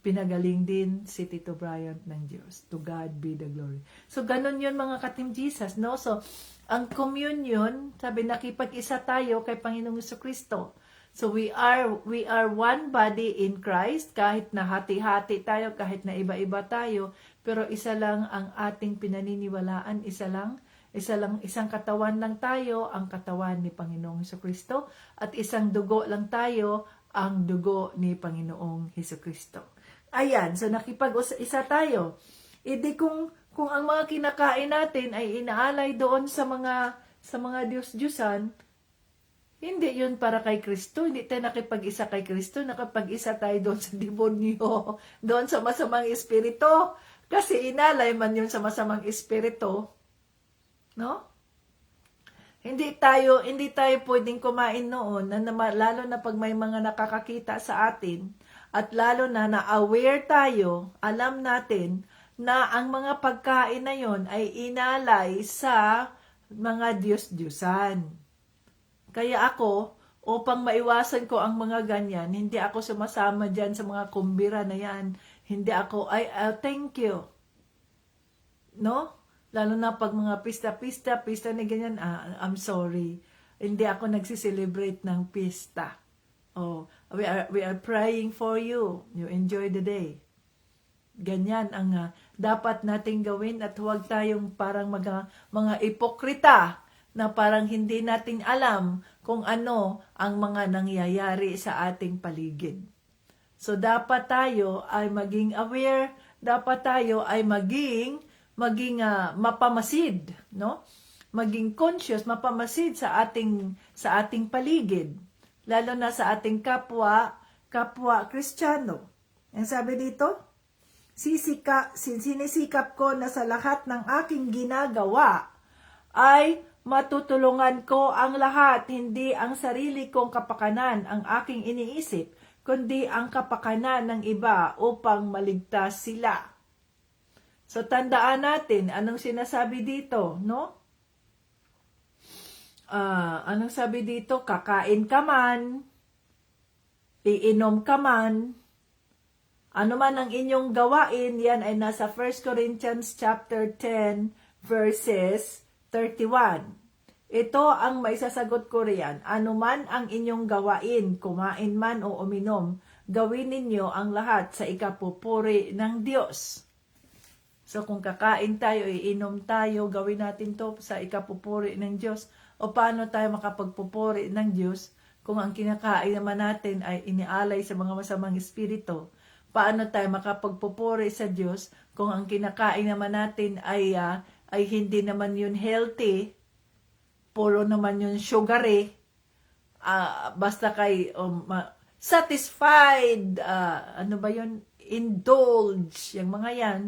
pinagaling din si Tito Bryant ng Diyos. To God be the glory. So ganun yun mga ka-Team Jesus, no? So ang communion, sabi nakipag-isa tayo kay Panginoong Kristo. So we are one body in Christ, kahit na hati-hati tayo, kahit na iba-iba tayo, pero isa lang ang ating pinaniniwalaan, isang katawan lang tayo, ang katawan ni Panginoong Kristo, at isang dugo lang tayo, ang dugo ni Panginoong Kristo. Ayan, so nakipag-isa tayo. Hindi kung ang mga kinakain natin ay inaalay doon sa mga Diyos-Diyusan, hindi yun para kay Kristo. Hindi tayo nakipag-isa kay Kristo. Nakapag-isa tayo doon sa demonyo, doon sa masamang espiritu. Kasi inalay man yun sa masamang espiritu. No? Hindi tayo pwedeng kumain noon, lalo na pag may mga nakakakita sa atin, at lalo na aware tayo, alam natin, na ang mga pagkain na yon ay inalay sa mga Diyos-Diyusan. Kaya ako, upang maiwasan ko ang mga ganyan. Hindi ako sumasama dyan sa mga kumbira na yan. Hindi ako, thank you. No? Lalo na pag mga pista na ganyan, I'm sorry. Hindi ako nagsiselebrate ng pista. Oh, we are praying for you. You enjoy the day. Ganyan ang dapat nating gawin at huwag tayong parang mga ipokrita na parang hindi natin alam kung ano ang mga nangyayari sa ating paligid. So dapat tayo ay maging aware, dapat tayo ay maging mapamasid, no? Maging conscious, mapamasid sa ating paligid, lalo na sa ating kapwa Kristiyano. Ang sabi dito, sinisikap ko na sa lahat ng aking ginagawa ay matutulungan ko ang lahat, hindi ang sarili kong kapakanan ang aking iniisip, kundi ang kapakanan ng iba upang maligtas sila. So tandaan natin, anong sinasabi dito, no? Anong sabi dito? Kakain ka man, iinom ka man, ano man ang inyong gawain, yan ay nasa 1 Corinthians chapter 10, verses 31. Ito ang maisasagot ko riyan. Ano man ang inyong gawain, kumain man o uminom, gawin ninyo ang lahat sa ikapupuri ng Diyos. So kung kakain tayo, iinom tayo, gawin natin to sa ikapupuri ng Diyos. O paano tayo makapagpupuri ng Diyos kung ang kinakain naman natin ay inialay sa mga masamang espiritu? Paano tayo makapagpupuri sa Diyos kung ang kinakain naman natin ay hindi naman yun healthy, puro naman yun sugary, basta kay satisfied, ano ba yun, indulge, yung mga yan.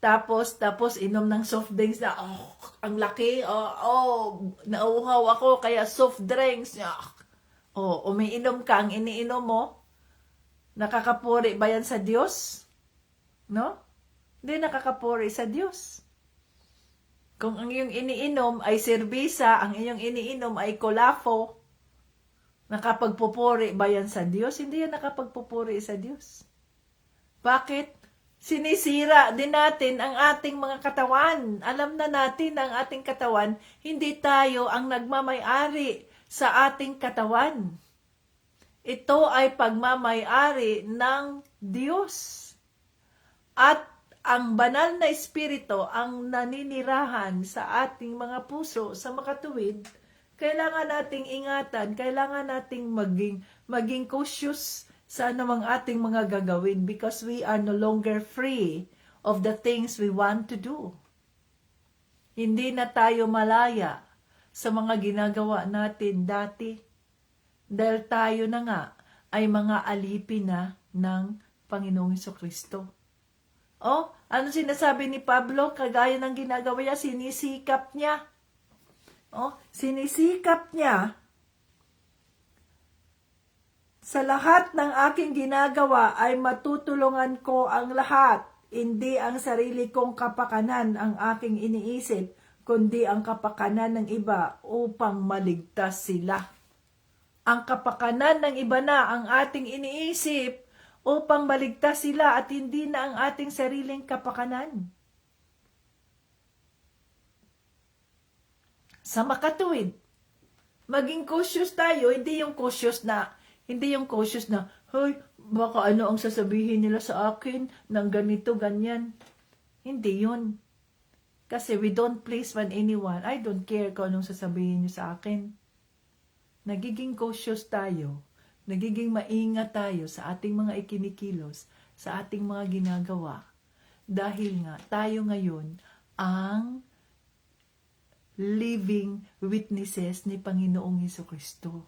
Tapos inom ng soft drinks na, ang laki, nauuhaw ako, kaya soft drinks, umiinom ka, ang iniinom mo, nakakapuri ba yan sa Diyos? No? Hindi nakakapuri sa Diyos. Kung ang iyong iniinom ay serbisa, ang iyong iniinom ay kolafo, nakapagpupuri ba yan sa Diyos? Hindi yan nakapagpupuri sa Diyos. Bakit? Sinisira din natin ang ating mga katawan. Alam na natin ang ating katawan, hindi tayo ang nagmamay-ari sa ating katawan. Ito ay pagmamay-ari ng Diyos. At ang banal na espiritu ang naninirahan sa ating mga puso, sa makatuwid, kailangan nating ingatan, kailangan nating maging cautious sa anumang ating mga gagawin because we are no longer free of the things we want to do. Hindi na tayo malaya sa mga ginagawa natin dati. Dahil tayo na nga ay mga alipin na ng Panginoong Jesucristo. Ano sinasabi ni Pablo? Kagaya ng ginagawa niya, sinisikap niya. Sinisikap niya sa lahat ng aking ginagawa ay matutulungan ko ang lahat. Hindi ang sarili kong kapakanan ang aking iniisip, kundi ang kapakanan ng iba upang maligtas sila. Ang kapakanan ng iba na ang ating iniisip upang maligtas sila at hindi na ang ating sariling kapakanan. Sa makatuwid, maging cautious tayo, hindi yung cautious na, hoy, baka ano ang sasabihin nila sa akin ng ganito, ganyan. Hindi yun. Kasi we don't please anyone. I don't care kung anong sasabihin niyo sa akin. Nagiging cautious tayo, nagiging maingat tayo sa ating mga ikinikilos, sa ating mga ginagawa. Dahil nga, tayo ngayon ang living witnesses ni Panginoong Jesucristo.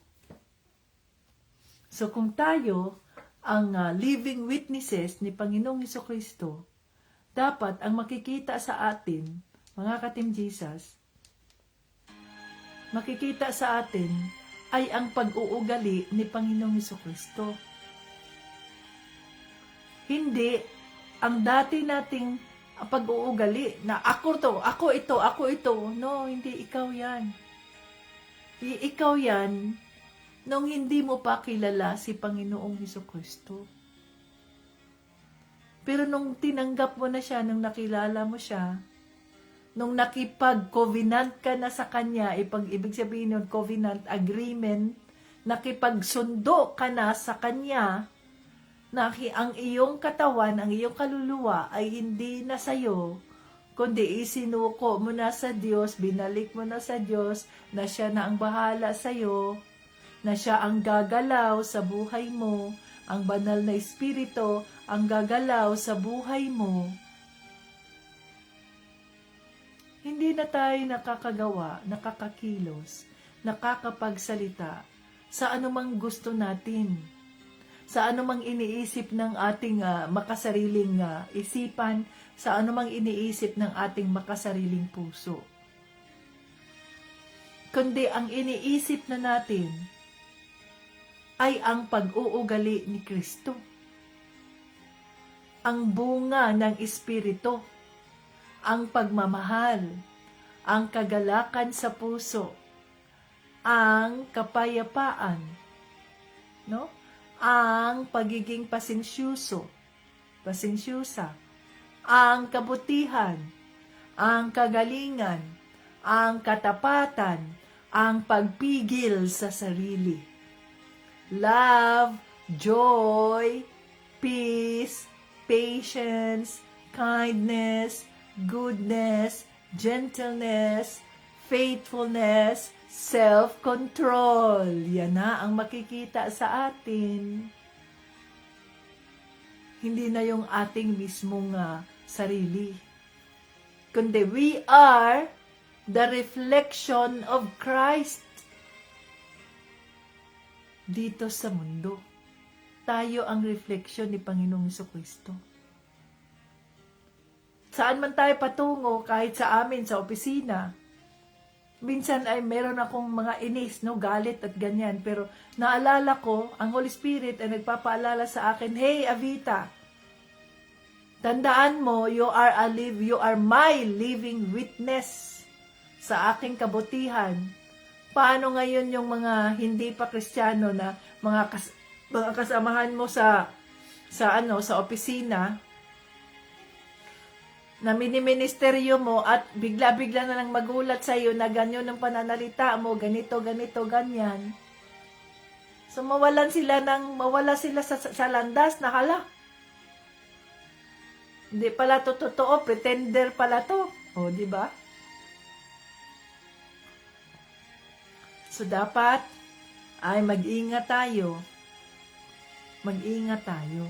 So kung tayo ang living witnesses ni Panginoong Jesucristo, dapat ang makikita sa atin, mga ka-Team Jesus, makikita sa atin ay ang pag-uugali ni Panginoong Jesucristo. Hindi ang dati nating pag-uugali na ako ito. No, hindi ikaw yan. Ikaw yan nung hindi mo pa kilala si Panginoong Hesukristo. Pero nung tinanggap mo na siya, nung nakilala mo siya, nung nakipag-covenant ka na sa Kanya, ibig sabihin nun, covenant agreement, nakipagsundo ka na sa Kanya, na ang iyong katawan, ang iyong kaluluwa ay hindi na sa'yo, kundi isinuko mo na sa Diyos, binalik mo na sa Diyos, na siya na ang bahala sa'yo, na siya ang gagalaw sa buhay mo, ang banal na espiritu ang gagalaw sa buhay mo. Hindi na tayo nakakagawa, nakakakilos, nakakapagsalita sa anumang gusto natin, sa anumang iniisip ng ating makasariling isipan, sa anumang iniisip ng ating makasariling puso. Kundi ang iniisip na natin ay ang pag-uugali ni Kristo. Ang bunga ng Espiritu, ang pagmamahal, ang kagalakan sa puso, ang kapayapaan, no? Ang pagiging pasensyosa, ang kabutihan, ang kagalingan, ang katapatan, ang pagpigil sa sarili. Love, joy, peace, patience, kindness, goodness, gentleness, faithfulness, self-control. Yan na ang makikita sa atin. Hindi na yung ating mismong sarili. Kundi we are the reflection of Christ dito sa mundo. Tayo ang reflection ni Panginoong Hesukristo. Saan man tayo patungo, kahit sa amin, sa opisina, minsan ay meron akong mga inis, no, galit at ganyan. Pero naalala ko, ang Holy Spirit ay nagpapaalala sa akin, hey, Avita, tandaan mo, you are my living witness sa aking kabutihan. Paano ngayon yung mga hindi pa Kristiyano na mga kasamahan mo sa opisina, na miniministeryo mo at bigla-bigla na lang magulat sa iyo na ganyan ang pananalita mo, ganito, ganyan. So mawala sila sa landas na hala. Hindi pala to totoo, pretender pala to. O, di ba? So dapat ay mag-ingat tayo. Mag-ingat tayo.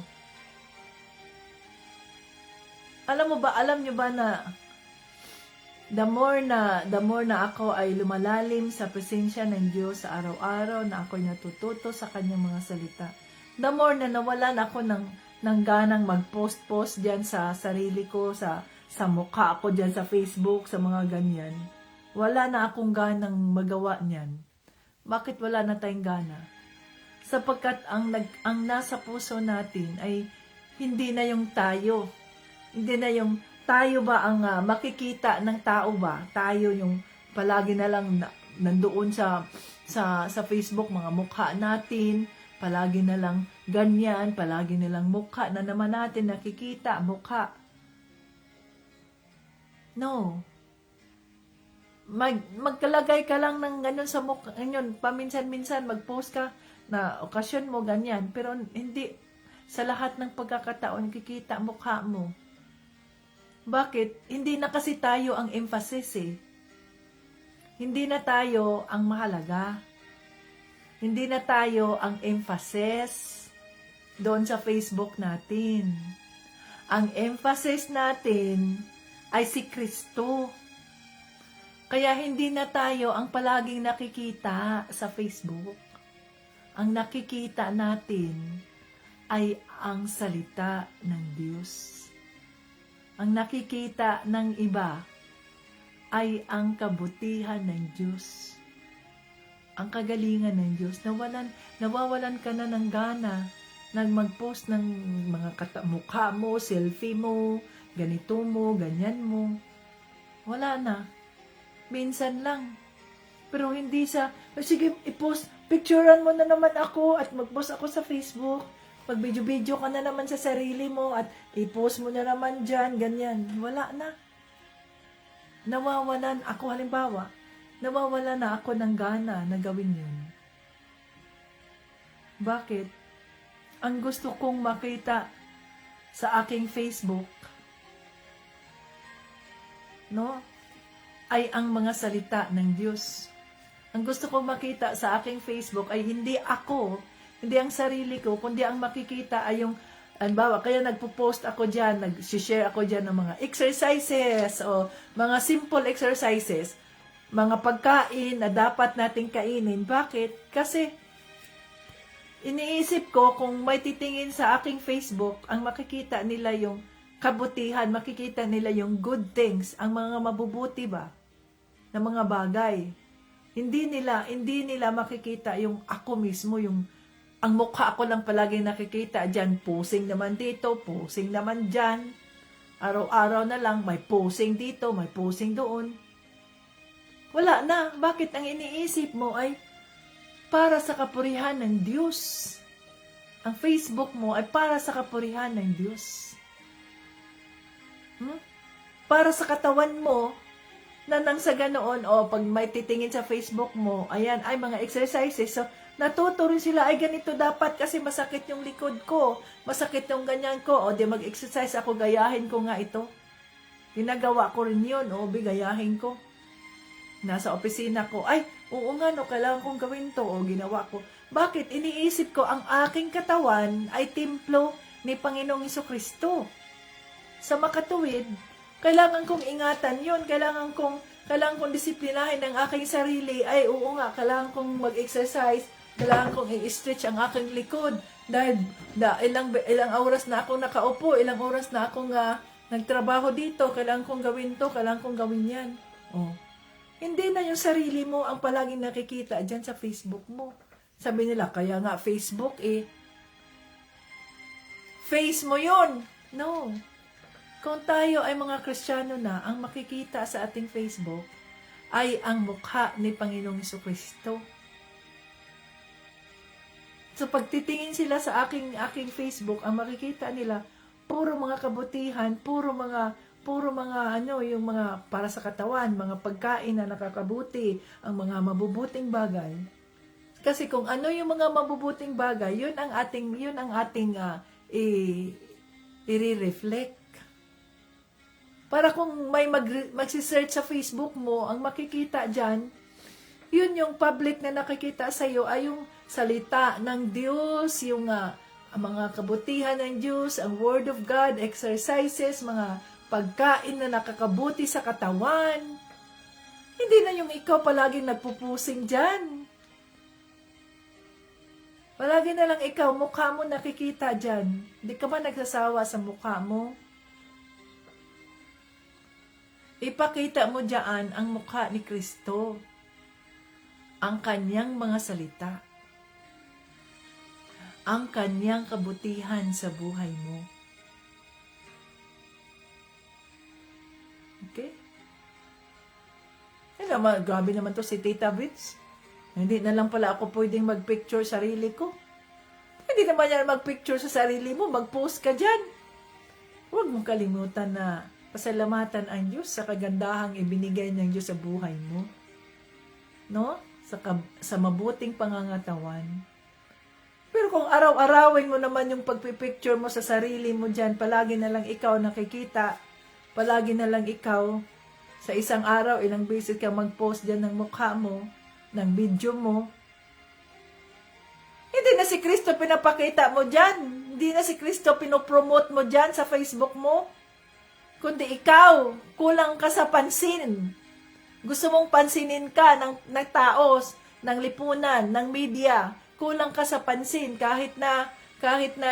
Alam niyo ba na the more na ako ay lumalalim sa presensya ng Diyos sa araw-araw, na ako'y natututo sa kanyang mga salita, the more na nawalan ako ng ganang mag-post diyan sa sarili ko, sa mukha ako diyan sa Facebook, sa mga ganyan. Wala na akong ganang magawa niyan. Bakit wala na tayong gana? Sapagkat ang nasa puso natin ay hindi na yung tayo. Hindi na yung tayo ba ang makikita ng tao ba? Tayo yung palagi na lang nandoon sa Facebook, mga mukha natin, palagi na lang ganyan, palagi na lang mukha na naman natin nakikita, mukha. No. Magkalagay ka lang ng ganyan sa mukha, ganyan, paminsan-minsan mag-post ka na okasyon mo ganyan, pero hindi sa lahat ng pagkakataon kikita mukha mo. Bakit? Hindi na kasi tayo ang emphasis eh. Hindi na tayo ang mahalaga. Hindi na tayo ang emphasis doon sa Facebook natin. Ang emphasis natin ay si Kristo. Kaya hindi na tayo ang palaging nakikita sa Facebook. Ang nakikita natin ay ang salita ng Diyos. Ang nakikita ng iba ay ang kabutihan ng Diyos. Ang kagalingan ng Diyos. Nawawalan ka na ng gana na mag-post ng mga mukha mo, selfie mo, ganito mo, ganyan mo. Wala na. Minsan lang. Pero hindi sa, sige, i-post, picturean mo na naman ako at mag-post ako sa Facebook. Mag-video-video ka na naman sa sarili mo at i-post mo na naman dyan, ganyan. Wala na. Nawawalan ako, halimbawa, nawawala na ako ng gana na gawin yun. Bakit? Ang gusto kong makita sa aking Facebook, no, ay ang mga salita ng Diyos. Ang gusto kong makita sa aking Facebook ay hindi ako, hindi ang sarili ko, kundi ang makikita ay yung, halimbawa, kaya nagpo-post ako dyan, nag-share ako dyan ng mga exercises o mga simple exercises, mga pagkain na dapat nating kainin. Bakit? Kasi iniisip ko kung may titingin sa aking Facebook, ang makikita nila yung kabutihan, makikita nila yung good things, ang mga mabubuti ba na mga bagay. Hindi nila makikita yung ako mismo, yung ang mukha ko lang palagi nakikita dyan, posing naman dito, posing naman dyan. Araw-araw na lang, may posing dito, may posing doon. Wala na. Bakit ang iniisip mo ay para sa kapurihan ng Diyos? Ang Facebook mo ay para sa kapurihan ng Diyos. Para sa katawan mo, na nang sa ganoon, pag may titingin sa Facebook mo, ayan, ay mga exercises. So, natuto rin sila, ay ganito dapat kasi masakit yung likod ko, masakit yung ganyan ko, di mag-exercise ako, gayahin ko nga ito. Ginagawa ko rin yun, gayahin ko. Nasa opisina ko, ay, oo nga, kailangan kong gawin to, ginawa ko. Bakit? Iniisip ko, ang aking katawan ay templo ni Panginoong Jesucristo. Sa makatuwid, kailangan kong ingatan yun, kailangan kong disiplinahin ang aking sarili, ay oo nga, kailangan kong mag-exercise, kailangan kong i-stretch ang aking likod, dahil ilang oras na akong nakaupo, ilang oras na akong nagtrabaho dito, kailangan kong gawin to, kailangan kong gawin yan. Hindi na yung sarili mo ang palaging nakikita dyan sa Facebook mo. Sabi nila, kaya nga Facebook face mo yun. No. Kung tayo ay mga Kristiyano na, ang makikita sa ating Facebook ay ang mukha ni Panginoong Jesucristo. So pagtitingin sila sa aking Facebook, ang makikita nila, puro mga kabutihan, puro mga yung mga para sa katawan, mga pagkain na nakakabuti, ang mga mabubuting bagay. Kasi kung ano yung mga mabubuting bagay, yun ang ating i-reflect. Para kung may magsi-search sa Facebook mo, ang makikita dyan, yun yung public na nakikita sa iyo ay yung salita ng Diyos, yung mga kabutihan ng Diyos, ang Word of God, exercises, mga pagkain na nakakabuti sa katawan. Hindi na yung ikaw palaging nagpupusing dyan. Palagi na lang ikaw, mukha mo nakikita dyan. Hindi ka ba nagsasawa sa mukha mo? Ipakita mo dyan ang mukha ni Kristo, ang kanyang mga salita, ang kanyang kabutihan sa buhay mo. Okay? Grabe naman to si Tita Brits. Hindi na lang pala ako pwedeng mag-picture sarili ko. Hindi naman yan mag-picture sa sarili mo, mag-post ka dyan. Huwag mong kalimutan na pasalamatan ang Diyos sa kagandahang ibinigay ng Diyos sa buhay mo. No? Sa mabuting pangangatawan. Pero kung araw-arawin mo naman yung pagpipicture mo sa sarili mo dyan, palagi na lang ikaw nakikita, palagi na lang ikaw, sa isang araw, ilang beses ka mag-post dyan ng mukha mo, ng video mo. Hindi na si Kristo pinapakita mo dyan. Hindi na si Kristo pinopromote mo dyan sa Facebook mo. Kundi ikaw, kulang ka sa pansin. Gusto mong pansinin ka ng taos, ng lipunan, ng media. Kulang ka sa pansin kahit na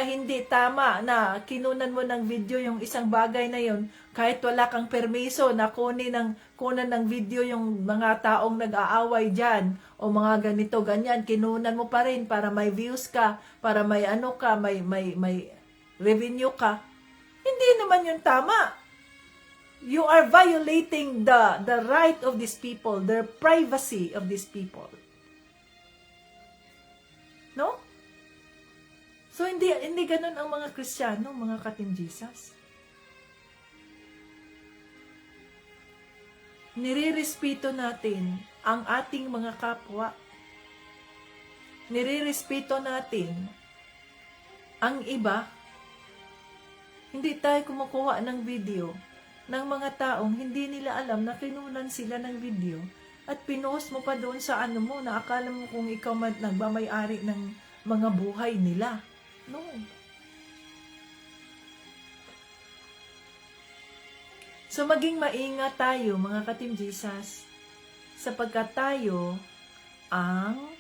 hindi tama na kinunan mo ng video yung isang bagay na yun, kahit wala kang permiso na kunan ng video yung mga taong nag-aaway dyan, o mga ganito, ganyan, kinunan mo pa rin para may views ka, para may may revenue ka. Hindi naman yun tama. You are violating the right of these people, their privacy of these people. No? So, hindi ganun ang mga Kristiyano, mga ka-Team Jesus. Nirirespeto natin ang ating mga kapwa. Nirirespeto natin ang iba. Hindi tayo kumukuha ng video ng mga taong hindi nila alam na kinunan sila ng video at pinost mo pa doon sa ano mo na akala mo kung ikaw nagmamay-ari ng mga buhay nila. No. So maging maingat tayo mga ka-Team Jesus sapagkat tayo ang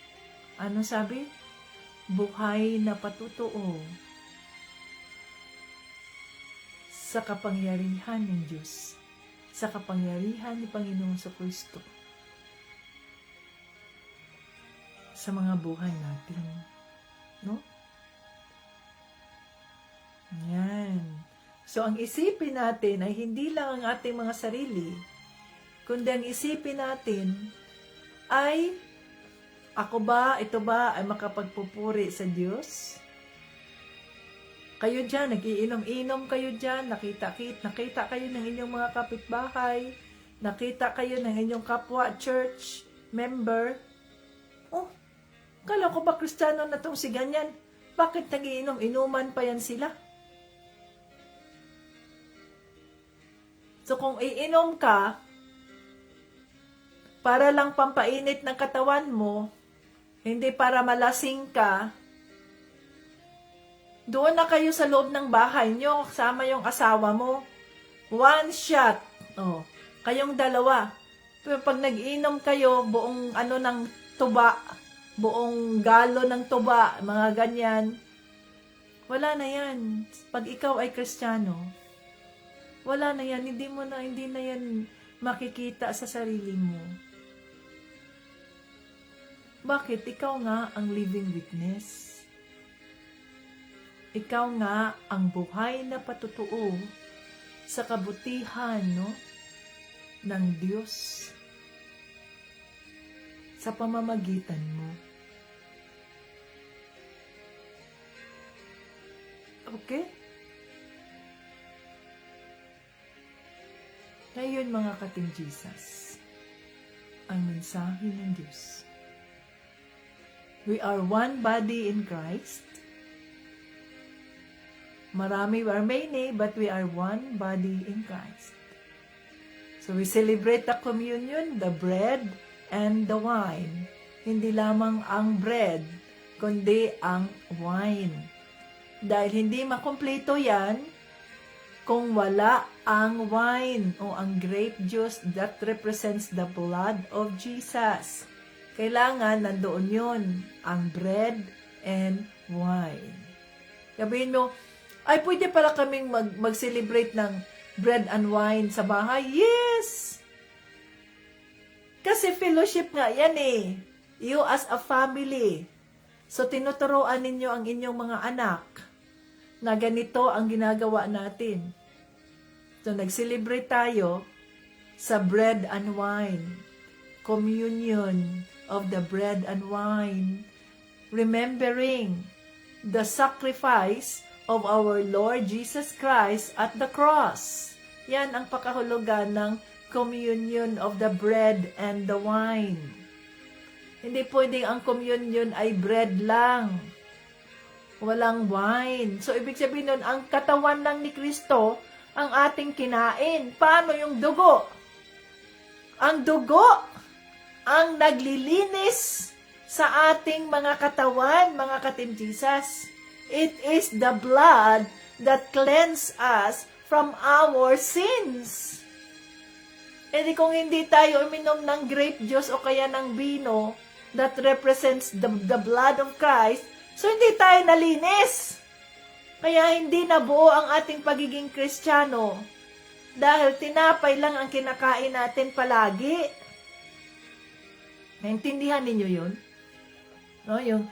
buhay na patutuo sa kapangyarihan ng Diyos, sa kapangyarihan ni Panginoong Kristo sa mga buhay natin. No? Yan. So, ang isipin natin ay hindi lang ang ating mga sarili, kundi ang isipin natin ay, ako ba, ito ba, ay makapagpupuri sa Diyos? Kayo dyan, nagiinom-inom kayo dyan, nakita kayo ng inyong mga kapitbahay, nakita kayo ng inyong kapwa church member. Oh, kala ko ba Kristiyano na tong si ganyan? Bakit nagiinom-inuman pa yan sila? So kung iinom ka, para lang pampainit ng katawan mo, hindi para malasing ka, doon na kayo sa loob ng bahay nyo, kasama yung asawa mo. One shot. Oh, kayong dalawa. Pero pag nag-inom kayo, buong ng tuba, buong galo ng tuba, mga ganyan, wala na yan. Pag ikaw ay Kristiyano, wala na yan. Hindi na yan makikita sa sarili mo. Bakit? Ikaw nga ang living witness. Ikaw nga ang buhay na patutuo sa kabutihan, no, ng Diyos sa pamamagitan mo. Okay? Ngayon mga ka-Team Jesus, ang mensahe ng Diyos. We are one body in Christ. Marami are many, but we are one body in Christ. So we celebrate the communion, the bread, and the wine. Hindi lamang ang bread, kundi ang wine. Dahil hindi makumpleto yan kung wala ang wine o ang grape juice that represents the blood of Jesus. Kailangan nandoon yun, ang bread and wine. Sabihin mo, ay pwede pala kaming mag-celebrate ng bread and wine sa bahay? Yes! Kasi fellowship nga yan eh. You as a family. So tinuturuan ninyo ang inyong mga anak na ganito ang ginagawa natin. So nag-celebrate tayo sa bread and wine. Communion of the bread and wine. Remembering the sacrifice of our Lord Jesus Christ at the cross. Yan ang pakahulugan ng communion of the bread and the wine. Hindi pwedeng ang communion ay bread lang. Walang wine. So, ibig sabihin nun, ang katawan lang ni Kristo ang ating kinain. Paano yung dugo? Ang dugo ang naglilinis sa ating mga katawan, mga ka-Team Jesus. It is the blood that cleanses us from our sins. E di kung hindi tayo uminom ng grape juice o kaya ng vino that represents the blood of Christ, so hindi tayo nalinis. Kaya hindi nabuo ang ating pagiging Kristiyano dahil tinapay lang ang kinakain natin palagi. Naintindihan ninyo yun? No, yung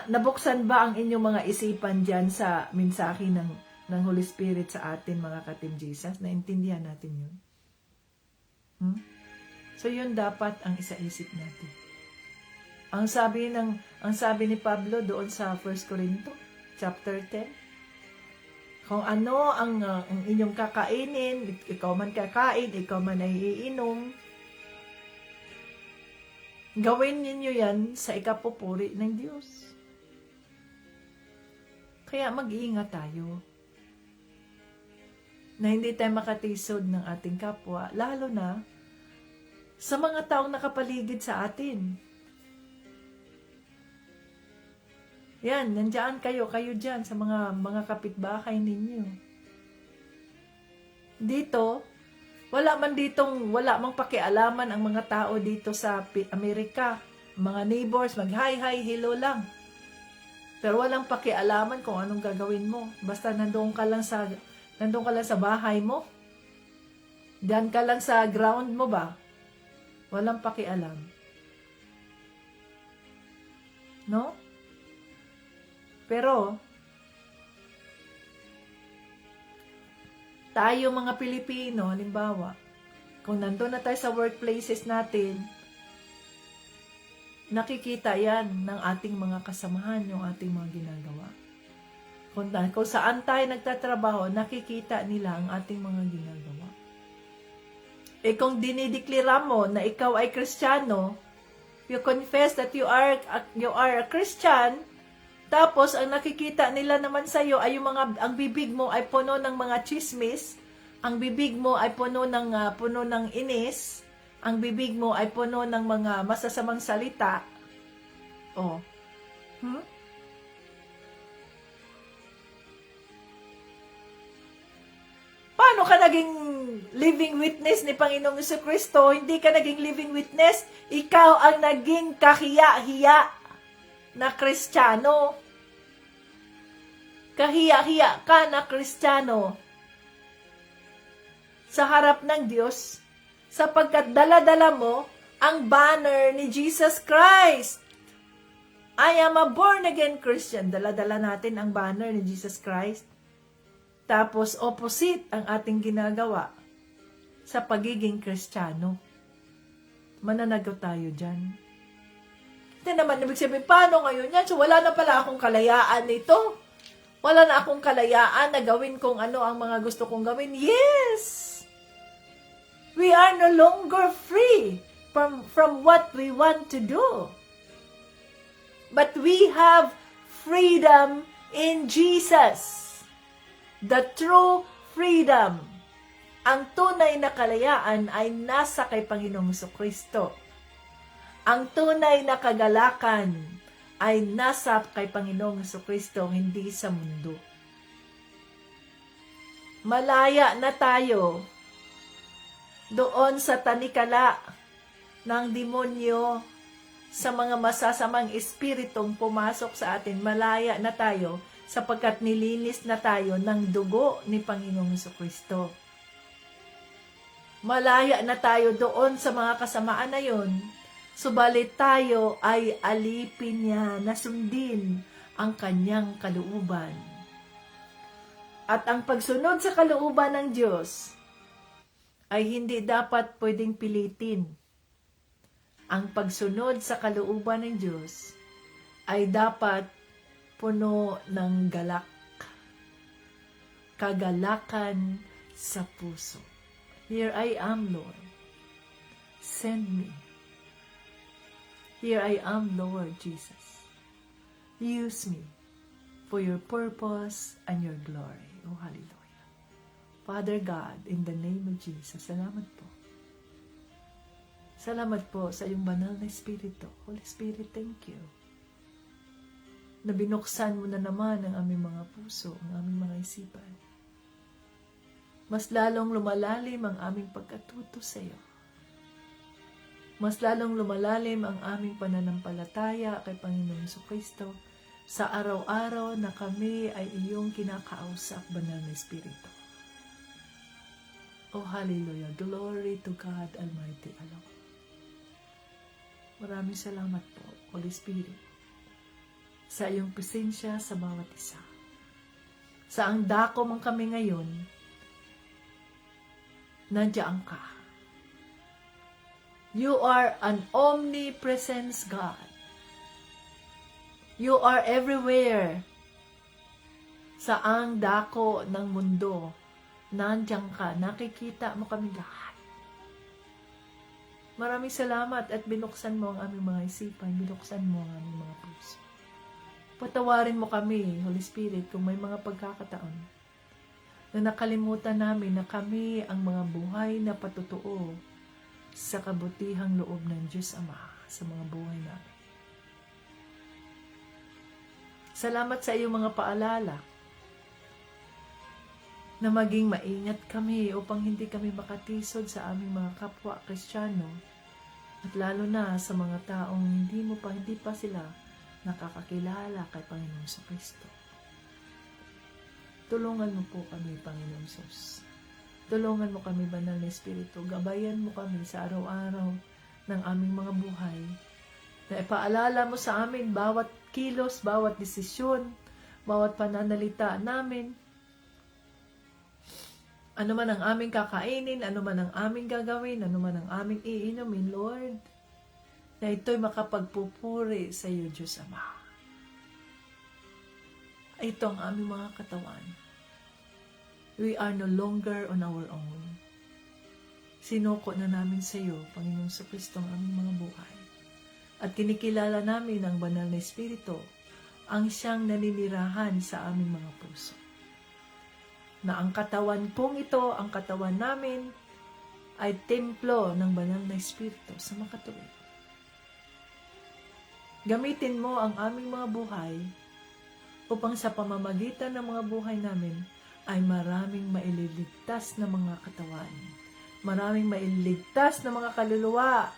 nabuksan ba ang inyong mga isipan diyan sa mensahe ng ng Holy Spirit sa atin, mga ka-Team Jesus. Naintindihan natin yun. So yun dapat ang isaisip natin. Ang sabi ni Pablo doon sa 1 Corinto chapter 10, kung ano ang inyong kakainin, ikaw man kakain, ikaw man ay iinom, gawin ninyo yan sa ikapupuri ng Diyos. Kaya mag-iingat tayo na hindi tayo makatisod ng ating kapwa, lalo na sa mga taong nakapaligid sa atin. Yan, nandiyan kayo dyan sa mga kapitbahay ninyo. Dito, wala mang pakialaman ang mga tao dito sa Amerika. Mga neighbors, mag-hi, hello lang. Pero walang pakialaman kung anong gagawin mo. Basta nandoon ka lang sa bahay mo. Diyan ka lang sa ground mo ba? Walang pakialam. No? Pero, tayo mga Pilipino, halimbawa, kung nandun na tayo sa workplaces natin, nakikita yan ng ating mga kasamahan, yung ating mga ginagawa. Kung saan tayo nagtatrabaho, nakikita nila ang ating mga ginagawa. Kung dinideklara mo na ikaw ay Kristiyano, you confess that you are a Christian, tapos, ang nakikita nila naman sa'yo ay ang bibig mo ay puno ng mga chismis, ang bibig mo ay puno ng inis, ang bibig mo ay puno ng mga masasamang salita. Oh. Paano ka naging living witness ni Panginoong Jesucristo? Hindi ka naging living witness. Ikaw ang naging kahiya-hiya na Kristiyano. Kahiya-hiya ka na Kristiyano sa harap ng Diyos sapagkat dala-dala mo ang banner ni Jesus Christ. I am a born-again Christian. Dala-dala natin ang banner ni Jesus Christ. Tapos opposite ang ating ginagawa sa pagiging Kristiyano. Mananagot tayo dyan. Hindi naman ibig sabihin, paano ngayon yan? So wala na pala akong kalayaan nito. Wala na akong kalayaan na gawin kung ano ang mga gusto kong gawin. Yes! We are no longer free from what we want to do. But we have freedom in Jesus. The true freedom. Ang tunay na kalayaan ay nasa kay Panginoong Jesucristo. Ang tunay na kagalakan ay nasa kay Panginoong Jesucristo, hindi sa mundo. Malaya na tayo doon sa tanikala ng demonyo, sa mga masasamang espiritong pumasok sa atin. Malaya na tayo sapagkat nilinis na tayo ng dugo ni Panginoong Jesucristo. Malaya na tayo doon sa mga kasamaan na yun. Subalit tayo ay alipin niya na sundin ang kanyang kalooban. At ang pagsunod sa kalooban ng Diyos ay hindi dapat pwedeng pilitin. Ang pagsunod sa kalooban ng Diyos ay dapat puno ng galak. Kagalakan sa puso. Here I am, Lord. Send me. Here I am, Lord Jesus. Use me for your purpose and your glory. Oh, hallelujah. Father God, in the name of Jesus, salamat po. Salamat po sa iyong banal na Espiritu. Holy Spirit, thank you. Na binuksan mo na naman ang aming mga puso, ang aming mga isipan. Mas lalong lumalalim ang aming pagkatuto sa iyo. Mas lalong lumalalim ang aming pananampalataya kay Panginoong Jesucristo sa araw-araw na kami ay iyong kinakausap, banal na Espiritu. Oh, hallelujah. Glory to God Almighty alone. Maraming salamat po, Holy Spirit, sa iyong presensya sa bawat isa. saang dako man kami ngayon, nandiyan ka. You are an omnipresence God. You are everywhere. Saang dako ng mundo, nandiyan ka, nakikita mo kami lahat. Maraming salamat at binuksan mo ang aming mga isipan, binuksan mo ang aming mga puso. Patawarin mo kami, Holy Spirit, kung may mga pagkakataon na nakalimutan namin na kami ang mga buhay na patutuo sa kabutihang loob ng Diyos Ama sa mga buhay namin. Salamat sa iyong mga paalala na maging maingat kami upang hindi kami makatisod sa aming mga kapwa Kristiyano at lalo na sa mga taong hindi pa sila nakakakilala kay Panginoong Kristo. Tulungan mo po kami, Panginoong Sus. Tulungan mo kami, Banal na Espiritu. Gabayan mo kami sa araw-araw ng aming mga buhay. Na ipaalala mo sa amin bawat kilos, bawat desisyon, bawat pananalita namin. Ano man ang aming kakainin, ano man ang aming gagawin, ano man ang aming iinumin, Lord, na ito'y makapagpupuri sa iyo, Diyos Ama. Ito ang aming mga katawan. We are no longer on our own. Sinuko na namin sa iyo, Panginoong Kristo, ang aming mga buhay. At kinikilala namin ang Banal na Espiritu, ang siyang naninirahan sa aming mga puso. Na ang katawan pong ito, ang katawan namin, ay templo ng Banal na Espiritu sa makatuwid. Gamitin mo ang aming mga buhay upang sa pamamagitan ng mga buhay namin ay maraming maililigtas na mga katawan, maraming maililigtas na mga kaluluwa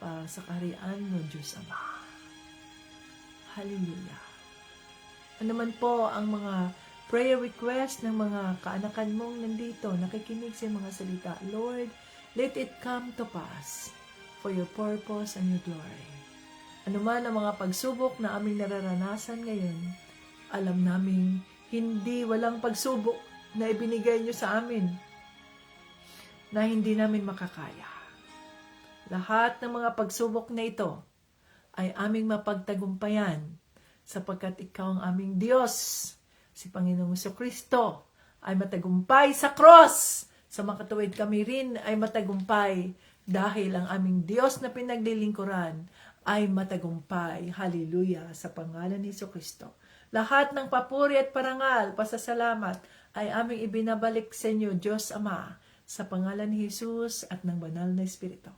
para sa kaharian mo, Diyos Ama. Hallelujah. Ano man po ang mga prayer request ng mga kaanakan mong nandito, nakikinig sa mga salita, Lord, let it come to pass for your purpose and your glory. Ano man ang mga pagsubok na aming nararanasan ngayon, alam naming walang pagsubok na ibinigay niyo sa amin na hindi namin makakaya. Lahat ng mga pagsubok na ito ay aming mapagtagumpayan sapagkat ikaw ang aming Diyos. Si Panginoong Kristo ay matagumpay sa cross. Sa makatuwid kami rin ay matagumpay dahil ang aming Diyos na pinaglilingkuran ay matagumpay. Hallelujah sa pangalan ni Kristo. Lahat ng papuri at parangal, pasasalamat ay aming ibinabalik sa inyo, Diyos Ama, sa pangalan ni Jesus at ng Banal na Espiritu.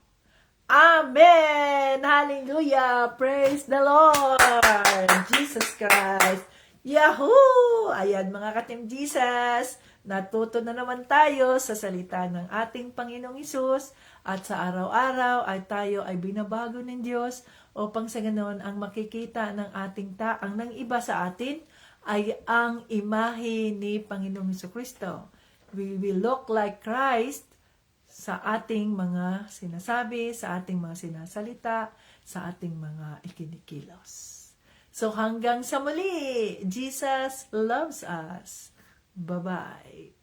Amen! Hallelujah! Praise the Lord! Jesus Christ! Yahoo! Ayan mga ka-Team Jesus, natuto na naman tayo sa salita ng ating Panginoong Hesus at sa araw-araw ay tayo ay binabago ng Diyos upang sa ganoon ang makikita ng ating taang ng iba sa atin ay ang imahe ni Panginoong Kristo. We will look like Christ sa ating mga sinasabi, sa ating mga sinasalita, sa ating mga ikinikilos. So hanggang sa muli, Jesus loves us. Bye-bye.